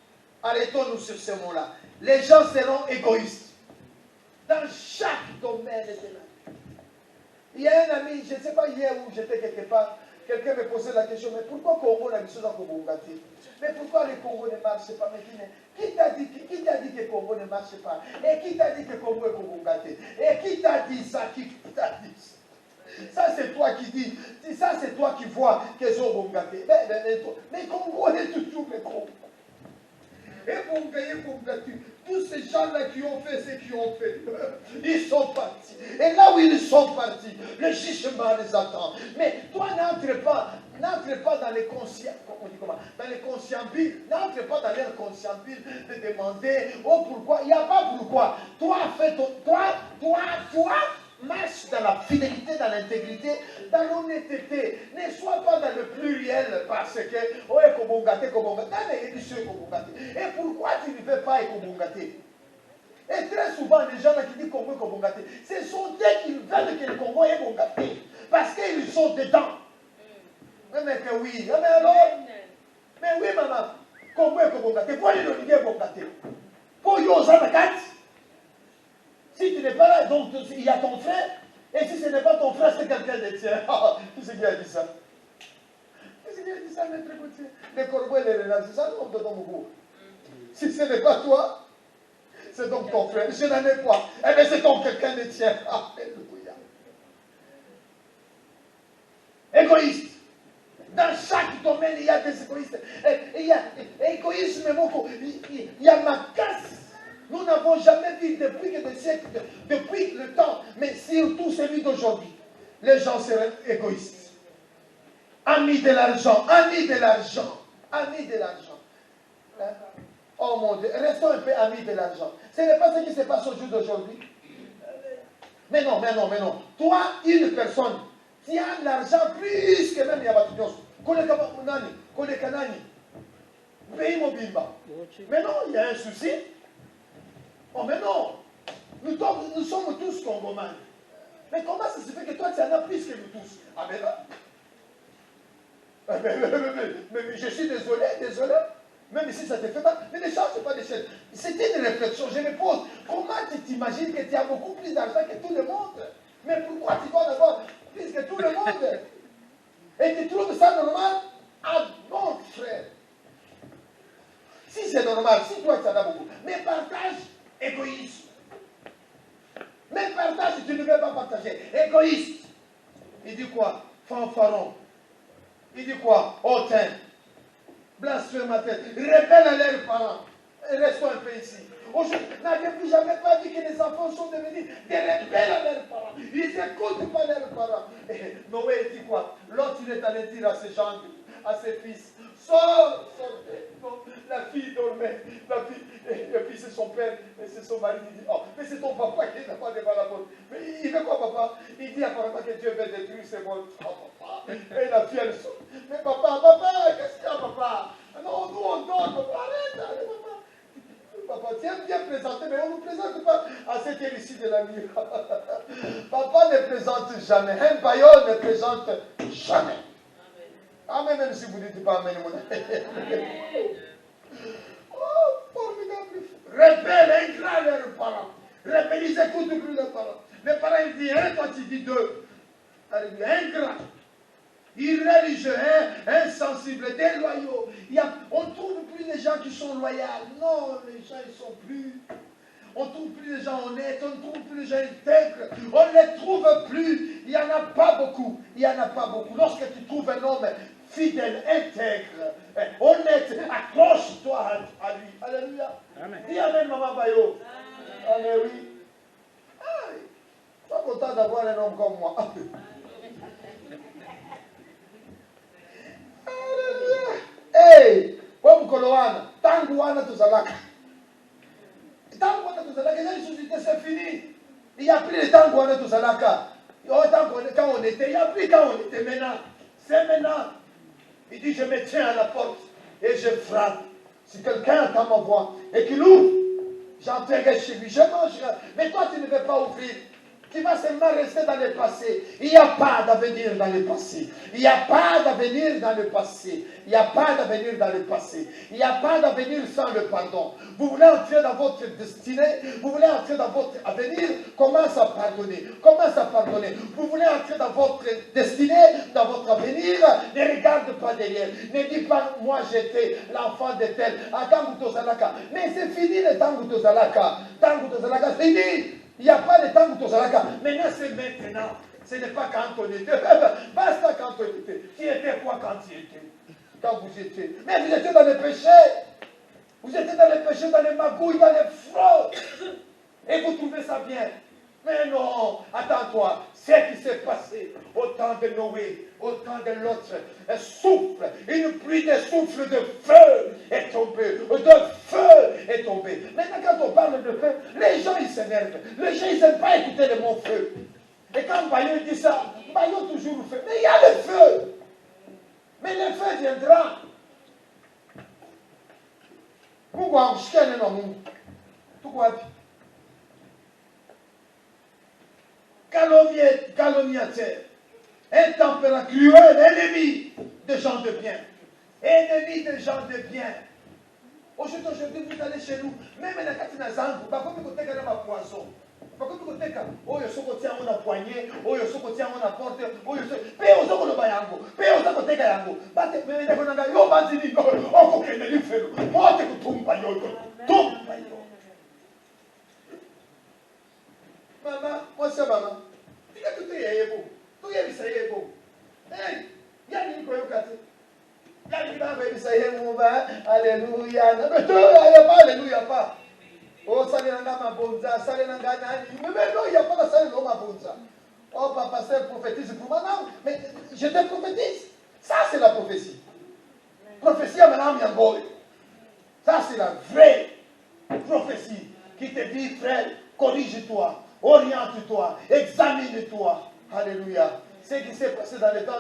Arrêtons-nous sur ce mot-là. Les gens seront égoïstes. Dans chaque domaine de la vie. Il y a un ami, je ne sais pas hier où j'étais quelque part, quelqu'un me posait la question, mais pourquoi Congo n'a pas Congo gâté? Mais pourquoi le Congo ne marche pas? Mais qui t'a dit que Congo ne marche pas? Et qui t'a dit que Congo est Congo gâté? Et qui t'a dit ça? Qui t'a dit ça? Ça c'est toi qui dis, ça c'est toi qui vois qu'ils sont gâtés. Mais Congo est toujours le Congo. Et pour gagner, pour gâter, tous ces gens-là qui ont fait ce qu'ils ont fait, ils sont partis. Et là où ils sont partis, le jugement les attend. Mais toi, n'entre pas dans les conscients, dans les consciences, n'entre pas dans leur conscience de demander, oh pourquoi, il n'y a pas pourquoi. Toi, fais ton, toi, marche dans la fidélité, dans l'intégrité, dans l'honnêteté. Ne sois pas dans le pluriel parce que, oh, ekobongate. Et pourquoi tu ne veux pas ekobongate? Et très souvent, les gens là qui disent Congo ekobongate, ce sont eux qui veulent que le Congo est bongate. Parce qu'ils sont dedans. Mais que oui. Mais alors, mais oui, maman, Congo ekobongate. Pourquoi ils n'ont pas bongate? Pour Yozanakat. Si tu n'es pas là, donc il y a ton frère, et si ce n'est pas ton frère, c'est quelqu'un de tien. Qui c'est qui a dit ça? Qui c'est qui a dit ça, maître Gauthier? Les corbeaux et les renards, c'est ça, non, tonton Mougou? Si ce n'est pas toi, c'est donc ton frère. Je n'en ai pas. Eh bien, c'est donc quelqu'un de tien. Alléluia. Égoïste. Dans chaque domaine, il y a des égoïstes. Il y a égoïsme, il y a ma casse. Nous n'avons jamais vu depuis que des siècles, depuis le temps, mais surtout celui d'aujourd'hui. Les gens seraient égoïstes. Amis de l'argent, amis de l'argent, amis de l'argent. Hein? Oh mon Dieu, restons un peu amis de l'argent. Ce n'est pas ce qui se passe au jour d'aujourd'hui. Mais non. Toi, une personne, tu as l'argent plus que même Yabatunyos. Kolekanani. Pays Mobimba. Mais non, il y a un souci. Oh, mais non, nous sommes tous Congomans. Mais comment ça se fait que toi, tu en as plus que nous tous? Ah, mais là. Mais je suis désolé. Même si ça te fait mal. Mais ne change pas d'échelle. C'était une réflexion. Je me pose, comment tu t'imagines que tu as beaucoup plus d'argent que tout le monde? Mais pourquoi tu dois en avoir plus que tout le monde? Et tu trouves ça normal? Ah non, frère. Si c'est normal, si toi tu en as beaucoup, mais partage, égoïsme. Mais partage, tu ne veux pas partager. Égoïste. Il dit quoi? Fanfaron. Il dit quoi? Hautain. Blasphémateur. Rebelle à leurs parents. Restons un peu ici. Aujourd'hui, n'avez-vous jamais pas vu que les enfants sont devenus des rebelles à leurs parents? Ils n'écoutent pas leurs parents. Et Noé dit quoi? L'autre, il est allé dire à ses gens, à ses fils, sortez. Non, la fille dormait. La fille, et puis c'est son père, et c'est son mari qui dit, oh, mais c'est ton papa qui n'a pas devant la porte. Mais il veut quoi, papa? Il dit apparemment que Dieu veut détruire ses mondes. Oh, papa. Et la fille, elle sort. Mais papa, qu'est-ce qu'il y a, papa? Non, nous on dort, papa, arrête, allez, papa. Papa, tu aimes bien présenter, mais on ne nous présente pas à cette heure ici de la nuit. Papa ne présente jamais. Un baillot ne présente jamais. Amen, même si vous ne dites pas Amen, mon ami. Oh, formidable. Rebelle, ingrat leurs parents. Rebelle, ils n'écoutent plus leurs parents. Les parents, ils disent un, toi tu dis deux. Alléluia, ingrat. Irréligieux, insensibles, déloyaux. On ne trouve plus les gens qui sont loyaux. Non, les gens, ils sont plus. On ne trouve plus les gens honnêtes, on ne trouve plus les gens intègres. On ne les trouve plus. Il n'y en a pas beaucoup. Il n'y en a pas beaucoup. Lorsque tu trouves un homme fidèle, intègre, honnête, accroche-toi à lui. Alléluia. Amen. Dis Amen, Maman Bayo. Amen, oui. Ah, je suis content d'avoir un homme comme moi. Hey, comme Koloana, Tanguana Tuzalaka. Tanguana Tuzalaka, les sociétés, c'est fini. Il n'y a plus de Tanguana Tuzalaka. Quand on était, il n'y a plus quand on était maintenant. C'est maintenant. Il dit, je me tiens à la porte et je frappe. Si quelqu'un entend ma voix et qu'il ouvre, j'entrerai chez lui, je mangerai. Mais toi, tu ne veux pas ouvrir. Tu vas seulement rester dans le passé. Il n'y a pas d'avenir dans le passé. Il n'y a pas d'avenir dans le passé. Il n'y a pas d'avenir dans le passé. Il n'y a pas d'avenir sans le pardon. Vous voulez entrer dans votre destinée, vous voulez entrer dans votre avenir, commence à pardonner. Commence à pardonner. Vous voulez entrer dans votre destinée, dans votre avenir, ne regarde pas derrière. Ne dis pas, moi j'étais l'enfant de tel. Mais c'est fini le Tangu Tozalaka. Tangu Tozalaka, c'est fini. Il n'y a pas de temps où tu seras là. Maintenant, c'est maintenant. Ce n'est pas quand on était. Basta quand on était. Tu étais quoi quand tu étais? Quand vous étiez. Mais vous étiez dans les péchés. Vous étiez dans les péchés, dans les magouilles, dans les fraudes. Et vous trouvez ça bien. Mais non, attends-toi. Ce qui s'est passé au temps de Noé, au temps de l'autre, un souffle, une pluie de souffle de feu est tombée. De feu est tombée. Maintenant, quand on parle de feu, les gens ils s'énervent. Les gens ils n'aiment pas écouter le mot feu. Et quand Bayo dit ça, Bayo toujours le feu. Mais il y a le feu. Mais le feu viendra. Pourquoi on chicane dans le monde? Pourquoi? Calomniateur, intempérant, cruel, ennemi des gens de bien. Ennemi des gens de bien. Aujourd'hui, vous allez chez nous, même dans la Katina Zangu, pas comme vous avez un poisson. Pas comme vous avez un poignet, on a porte, Maman, moi c'est maman. Tu as tout est beau. Tout est beau. Hey, il y a une coyote. Il y a une dame qui s'est alléluia. Mais tu alléluia pas. Oh, ça n'est pas bonza, ça n'est pas nani. Mais non, il n'y a pas de ça, non, ma bonza. Oh, papa, c'est prophétise pour moi. Non, mais je te prophétise. Ça, c'est la prophétie. Prophétie à madame Yangol. Ça, c'est la vraie prophétie qui te dit, frère, corrige-toi. Oriente-toi, examine-toi. Alléluia. Ce qui s'est passé dans le temps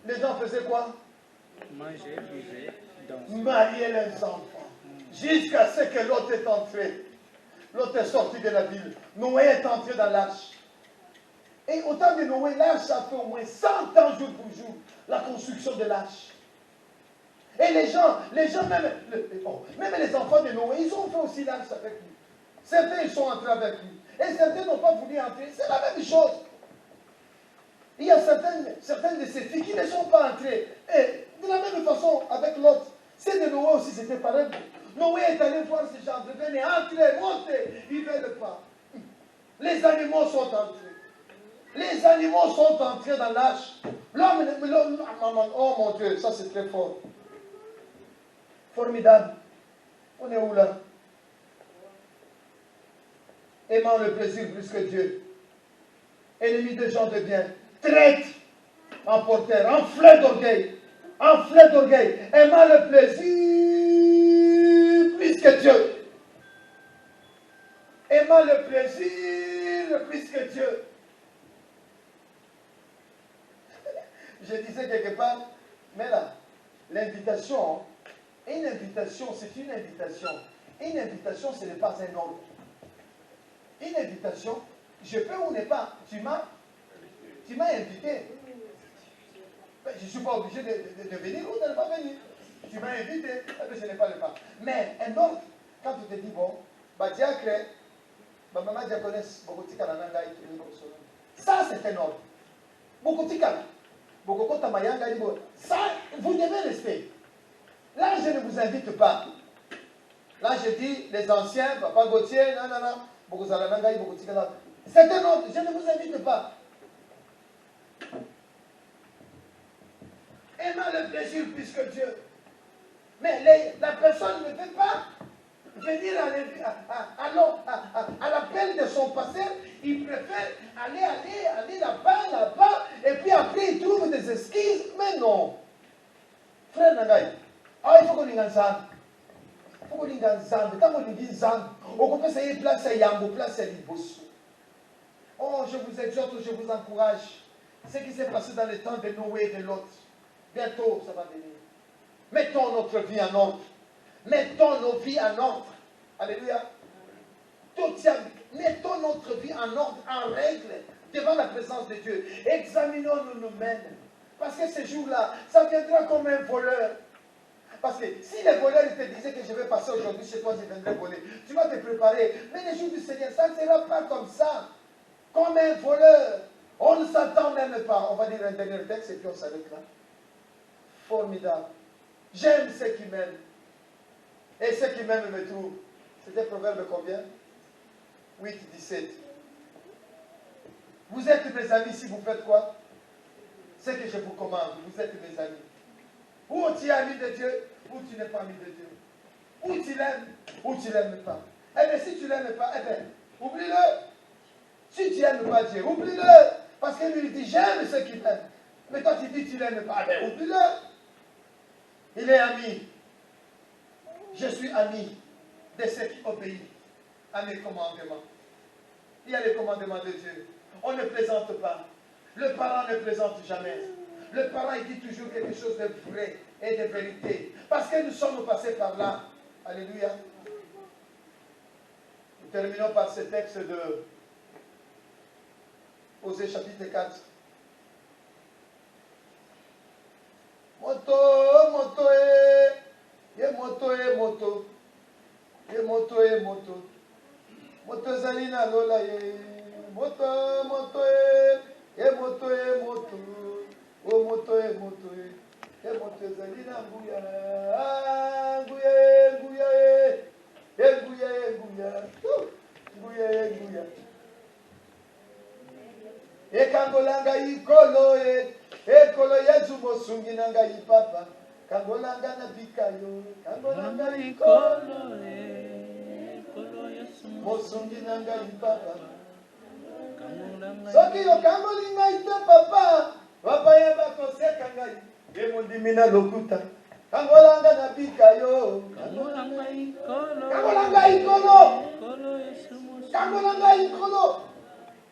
les gens faisaient quoi? Manger, bouger, danser. Marier les enfants. Jusqu'à ce que l'autre est entré. L'autre est sorti de la ville. Noé est entré dans l'arche. Et au temps de Noé, l'arche a fait au moins 100 ans jour pour jour. La construction de l'arche. Et les gens même, même les enfants de Noé, ils ont fait aussi l'alliance avec lui. Certains, ils sont entrés avec lui. Et certains n'ont pas voulu entrer. C'est la même chose. Il y a certaines de ces filles qui ne sont pas entrées. Et de la même façon avec l'autre. C'est de Noé aussi, c'était pareil. Noé est allé voir ces gens. Venez, entrez, montez. Ils ne veulent pas. Les animaux sont entrés. Les animaux sont entrés dans l'arche. L'homme, oh mon Dieu, ça c'est très fort. Formidable. On est où là? Aimant le plaisir plus que Dieu. Ennemi des gens de bien. Traite, emporteur, enflé d'orgueil. Enflé d'orgueil. Aimant le plaisir plus que Dieu. Aimant le plaisir plus que Dieu. Je disais quelque part, mais là, l'invitation, une invitation, c'est une invitation. Une invitation, ce n'est pas un ordre. Une invitation, je peux ou ne pas. Tu m'as invité. Je ne suis pas obligé de venir ou de ne pas venir. Tu m'as invité, je n'ai pas le pas. Mais un ordre, quand tu te dis, bon, diacre, maman diaconesse, ça c'est un ordre. Beaucoup de ça, vous devez rester. Là, je ne vous invite pas. Là, je dis, les anciens, Papa Gauthier, non. C'est un ordre, je ne vous invite pas. Aimant le plaisir plus que Dieu. Mais la personne ne peut pas venir à l'appel de son pasteur. Il préfère aller là-bas, et puis après il trouve des excuses. Mais non. Frère Nagaï, il faut qu'on y ait ensemble. Il faut qu'on y ait ensemble. Tant qu'on y ait ensemble, on peut essayer de placer Yambo, placer Libosu. Oh, je vous exhorte, je vous encourage. Ce qui s'est passé dans le temps de Noé et de l'autre. Bientôt, ça va venir. Mettons notre vie en ordre. Mettons nos vies en ordre. Alléluia. Mettons notre vie en ordre, en règle, devant la présence de Dieu. Examinons-nous nous-mêmes. Parce que ce jour-là, ça viendra comme un voleur. Parce que si les voleurs te disaient que je vais passer aujourd'hui chez toi, je viendrai voler, tu vas te préparer. Mais les jours du Seigneur, ça ne sera pas comme ça. Comme un voleur. On ne s'attend même pas. On va dire un dernier texte et puis on s'arrête là. Formidable. J'aime ceux qui m'aiment. Et ceux qui m'aiment me trouvent. C'était Proverbe combien? 8, 17. Vous êtes mes amis si vous faites quoi? C'est que je vous commande. Vous êtes mes amis. Ou tu es ami de Dieu, ou tu n'es pas ami de Dieu. Ou tu l'aimes, ou tu ne l'aimes pas. Eh bien, si tu ne l'aimes pas, eh bien, oublie-le. Si tu n'aimes pas Dieu, oublie-le. Parce que lui, il dit, j'aime ceux qui m'aiment. Mais toi, tu dis, tu ne l'aimes pas. Eh bien, oublie-le. Il est ami. Je suis ami de ceux qui obéissent à mes commandements. Il y a les commandements de Dieu. On ne plaisante pas. Le parent ne plaisante jamais. Le parent, il dit toujours quelque chose de vrai et de vérité. Parce que nous sommes passés par là. Alléluia. Nous terminons par ce texte de Osée chapitre 4. Moto, moto zalina lola ye, moto zalina nguya, nguya. Ekangolanga ikolo ekolo yezu mosungi nanga ipapa. Kangolanga na bikayo, kangolanga ikolo mosungi nanga ipapa. Soki yo kangolinga ite papa, papa yeba koseka ngai. Emondimina lokuta. Kangolanga na bikayo, kangolanga ikolo. Kangolanga ikolo. Kangolanga ikolo.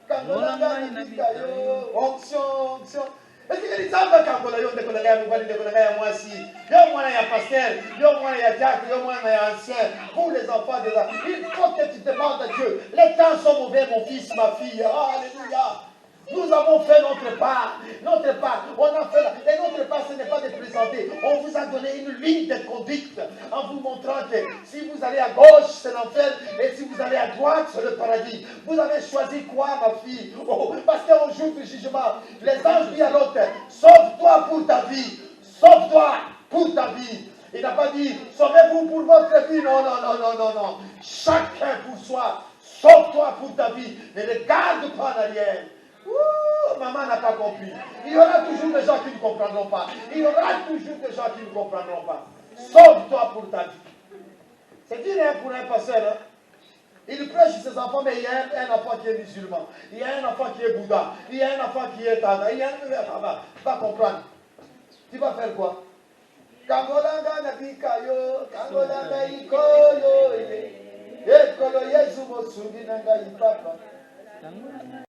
Kangolanga na bikayo. Onction. Est-ce que les gens kangola yo ndeko nanga mubali ndeko nanga ya mwasi. Yo mwana ya pasteur, yo mwana ya diacre, yo mwana ya ancien. Pour les enfants de là, il faut que tu demandes à Dieu. Les temps sont mauvais, mon fils, ma fille. Alléluia. Nous avons fait notre part. On a fait. Et notre part, ce n'est pas de présenter. On vous a donné une ligne de conduite en vous montrant que si vous allez à gauche, c'est l'enfer, et si vous allez à droite, c'est le paradis. Vous avez choisi quoi, ma fille? Oh, parce qu'au jour du jugement, les anges disent à l'autre, sauve-toi pour ta vie, sauve-toi pour ta vie. Il n'a pas dit, sauvez-vous pour votre vie. Non, non, non, non, non, non. Chacun pour soi. Sauve-toi pour ta vie. Ne regarde pas en arrière. Ouh, maman n'a pas compris. Il y aura toujours des gens qui ne comprendront pas. Il y aura toujours des gens qui ne comprendront pas. Sauve-toi pour ta vie. C'est dire pour un pasteur. Hein? Il prêche ses enfants, mais il y a un enfant qui est musulman. Il y a un enfant qui est Bouddha. Il y a un enfant qui est Tata. Il y a un... Tu vas comprendre. Tu vas faire quoi? Kangolanga nabikayo, kangolanga ikoyo, ekolo Yesu mosungi nanga ipapa.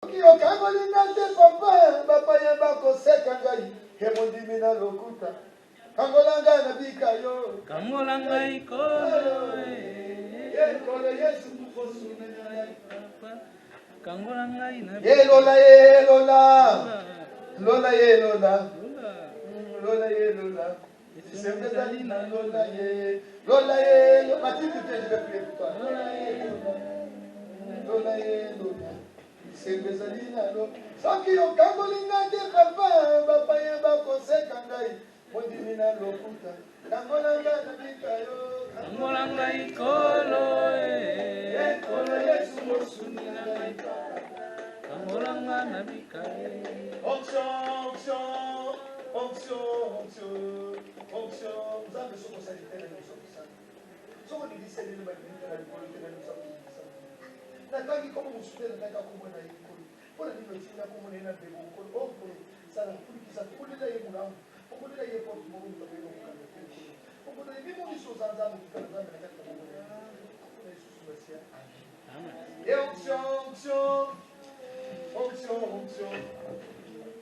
Kiyo kangolinga te papa, papa yamba koseka ngai, hemondimi na lokuta. Kangolanga nabikayo, kangolanga ikoyo, ekolo Yesu mosungi nanga ipapa. Kangolanga ina. Yelola yelola, lola yelola, lola yelola. C'est Bézalina, Lola ye, Mathilde, je vais prier pour toi. Lola ye, c'est Bézalina, Lola. Sans qu'il y ait un Kangolina de papa, papa yamba kose kangai, mondimina lokuta. Kangolanga nabikayo, Kangolanga ikolo, ekolo Yesu mosunina naika. Kangolanga nabikayo. Onction. Vous avez ce qu'on s'est dit, nous sommes ça. Ce qu'on dit, c'est le même, Nataki comme vous souvenez, nataka comme on a eu. Pour la liberté, comme on est là, oh, ça n'a plus qui s'est collé là, et vous là. Pour qu'on ait pas de monde, pour qu'on ait même des choses en dame, pour qu'on ait et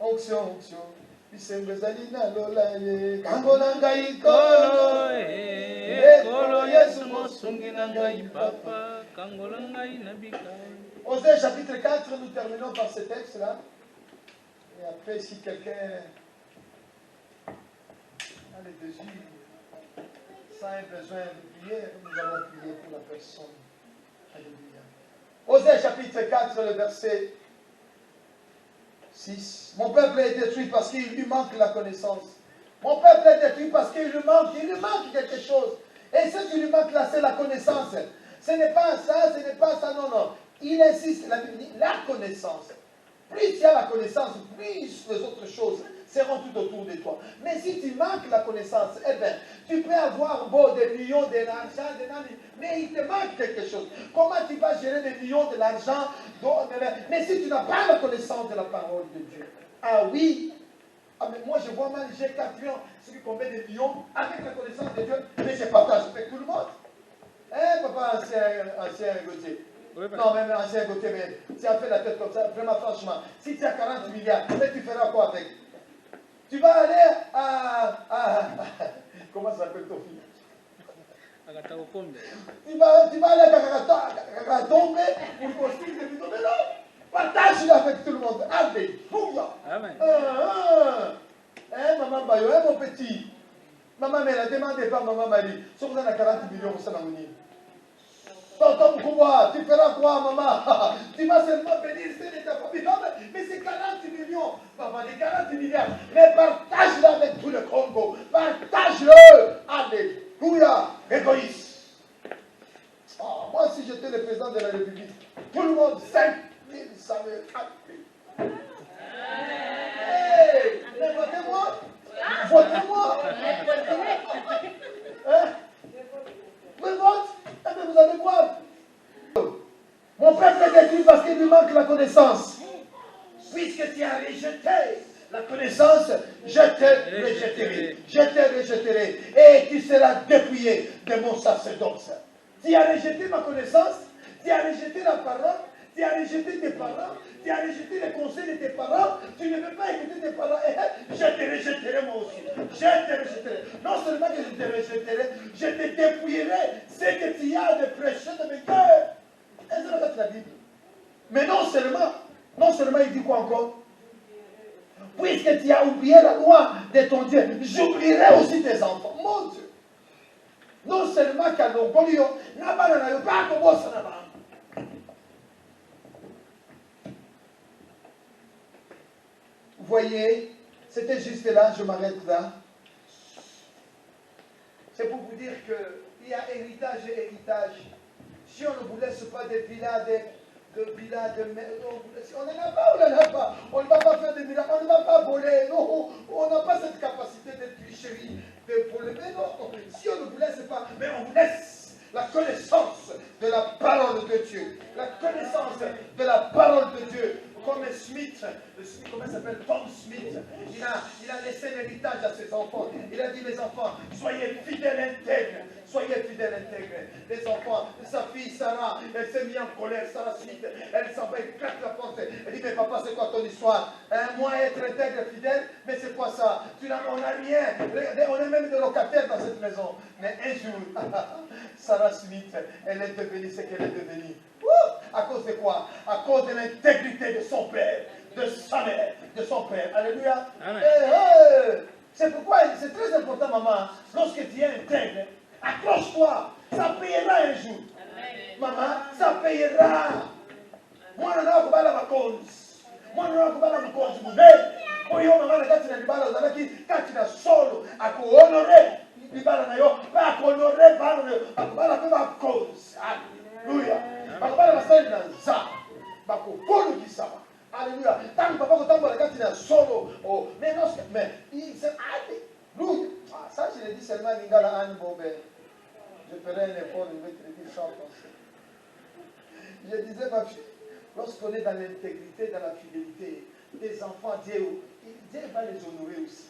onction. Bisembezalina lola ye kangolanga ikolo ekolo Yesu mosungi nanga ipapa kangolanga inabika. Osée chapitre 4, nous terminons par ce texte-là. Et après, si quelqu'un a le désir, sans un besoin de prière, nous allons prier pour la personne. Alléluia. Osée chapitre 4, le verset 6. Mon peuple est détruit parce qu'il lui manque la connaissance. Mon peuple est détruit parce qu'il lui manque quelque chose. Et ce qui lui manque là, c'est la connaissance. Ce n'est pas ça, non. Il insiste, la Bible dit, la connaissance. Plus tu as la connaissance, plus les autres choses seront tout autour de toi. Mais si tu manques la connaissance, eh bien, tu peux avoir des millions d'argent, mais il te manque quelque chose. Comment tu vas gérer des millions de l'argent? Mais si tu n'as pas la connaissance de la parole de Dieu. Ah oui. Ah, mais moi je vois mal, j'ai 4 millions, ce qui combien de millions, avec la connaissance de Dieu, mais je partage avec tout le monde. Hein, papa, ancien Gauthier? Oui, non, même ancien Gauthier, mais tu as fait la tête comme ça, vraiment franchement. Si tu as 40 milliards, mais tu feras quoi avec? Tu vas aller à comment ça s'appelle ton fils? Tu vas aller à Kakatombe pour construire des maisons. Mais non, partage-le avec tout le monde. Alléluia. Amen. Maman Bayo, mon petit. Maman, mais la demande pas maman Marie. Si vous avez 40 millions, vous savez venir. Tonton Kouba, tu feras quoi, maman? Tu vas seulement bénir ceux de ta famille. Non, mais c'est 40 millions. Maman, les 40 milliards. Mais partage-le avec tout le Congo. Partage-le. Alléluia. Égoïste. Oh, moi, si j'étais le président de la République, tout le monde, 5 000, ça me... Hey, mais votez-moi. Votez-moi. Hein? Mais vote. Eh bien, vous allez voir. Mon peuple est détruit parce qu'il lui manque la connaissance. Puisque tu as rejeté la connaissance, je te rejetterai. Je te rejetterai. Et tu seras dépouillé de mon sacerdoce. Tu as rejeté ma connaissance, tu as rejeté la parole, tu as rejeté tes parents, tu as rejeté les conseils de tes parents, tu ne veux pas écouter tes parents, et je te rejetterai moi aussi. Je te rejetterai. Non seulement que je te rejetterai, je te dépouillerai ce que tu as de précieux de mes cœurs. Et c'est la Bible. Mais non seulement il dit quoi encore? puisque tu as oublié la loi de ton Dieu, j'oublierai aussi tes enfants. Mon Dieu. Non seulement qu'à l'ongolio, n'a pas comment ça n'a pas. Vous voyez, c'était juste là, je m'arrête là. C'est pour vous dire qu'il y a héritage et héritage. Si on ne vous laisse pas des villas, on n'en a pas, on n'en a pas. On ne va pas faire des villas, on ne va pas voler. Non, on n'a pas cette capacité de tricherie, de voler. Mais non, si on ne vous laisse pas, mais on vous laisse la connaissance de la parole de Dieu. La connaissance de la parole de Dieu. Comme Smith, comment il s'appelle, Tom Smith, il a laissé l'héritage à ses enfants. Il a dit, mes enfants, soyez fidèles intègres. Soyez fidèles intègres. Les enfants, sa fille Sarah, elle s'est mise en colère. Sarah Smith, elle s'en va, elle claque la porte. Elle dit, mais papa, c'est quoi ton histoire? Moi, être intègre, fidèle, mais c'est quoi ça? On n'a rien. On est même des locataires dans cette maison. Mais un jour, Sarah Smith, elle est devenue ce qu'elle est devenue. À cause de quoi? À cause de l'intégrité de son père, de sa mère, de son père. Alléluia. C'est pourquoi c'est très important, maman, lorsque tu es intègre, accroche-toi. Ça payera un jour. Maman, ça payera. Moi, je n'ai pas la cause. Moi, je n'ai pas la cause. Moi, je n'ai pas la cause. Quand tu as solo, à honorer, pas honorer, pas cause. Alléluia. Alléluia. Tant que papa quand il est solo, mais non, mais il s'est alléluia. Ça, je l'ai dit seulement à Lingala Anne Bobé. Je ferai un effort de mettre les sans penser. Je disais, ma fille, lorsqu'on est dans l'intégrité, dans la fidélité, les enfants, Dieu va les honorer aussi.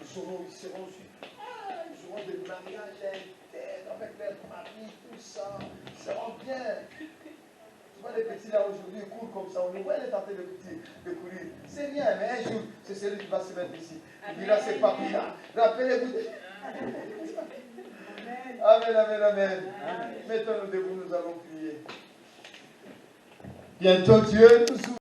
Ils seront aussi. Ils auront des mariages intègres avec leur mari, tout ça. Ils seront bien. Tu vois les petits là aujourd'hui, ils courent comme ça. On les voit les tenter de courir. C'est rien, mais un jour, c'est celui qui va se mettre ici. Il dira, c'est papi là. Rappelez-vous. Amen, amen, amen. Mettons-nous debout, nous allons prier. Bientôt Dieu nous ouvre.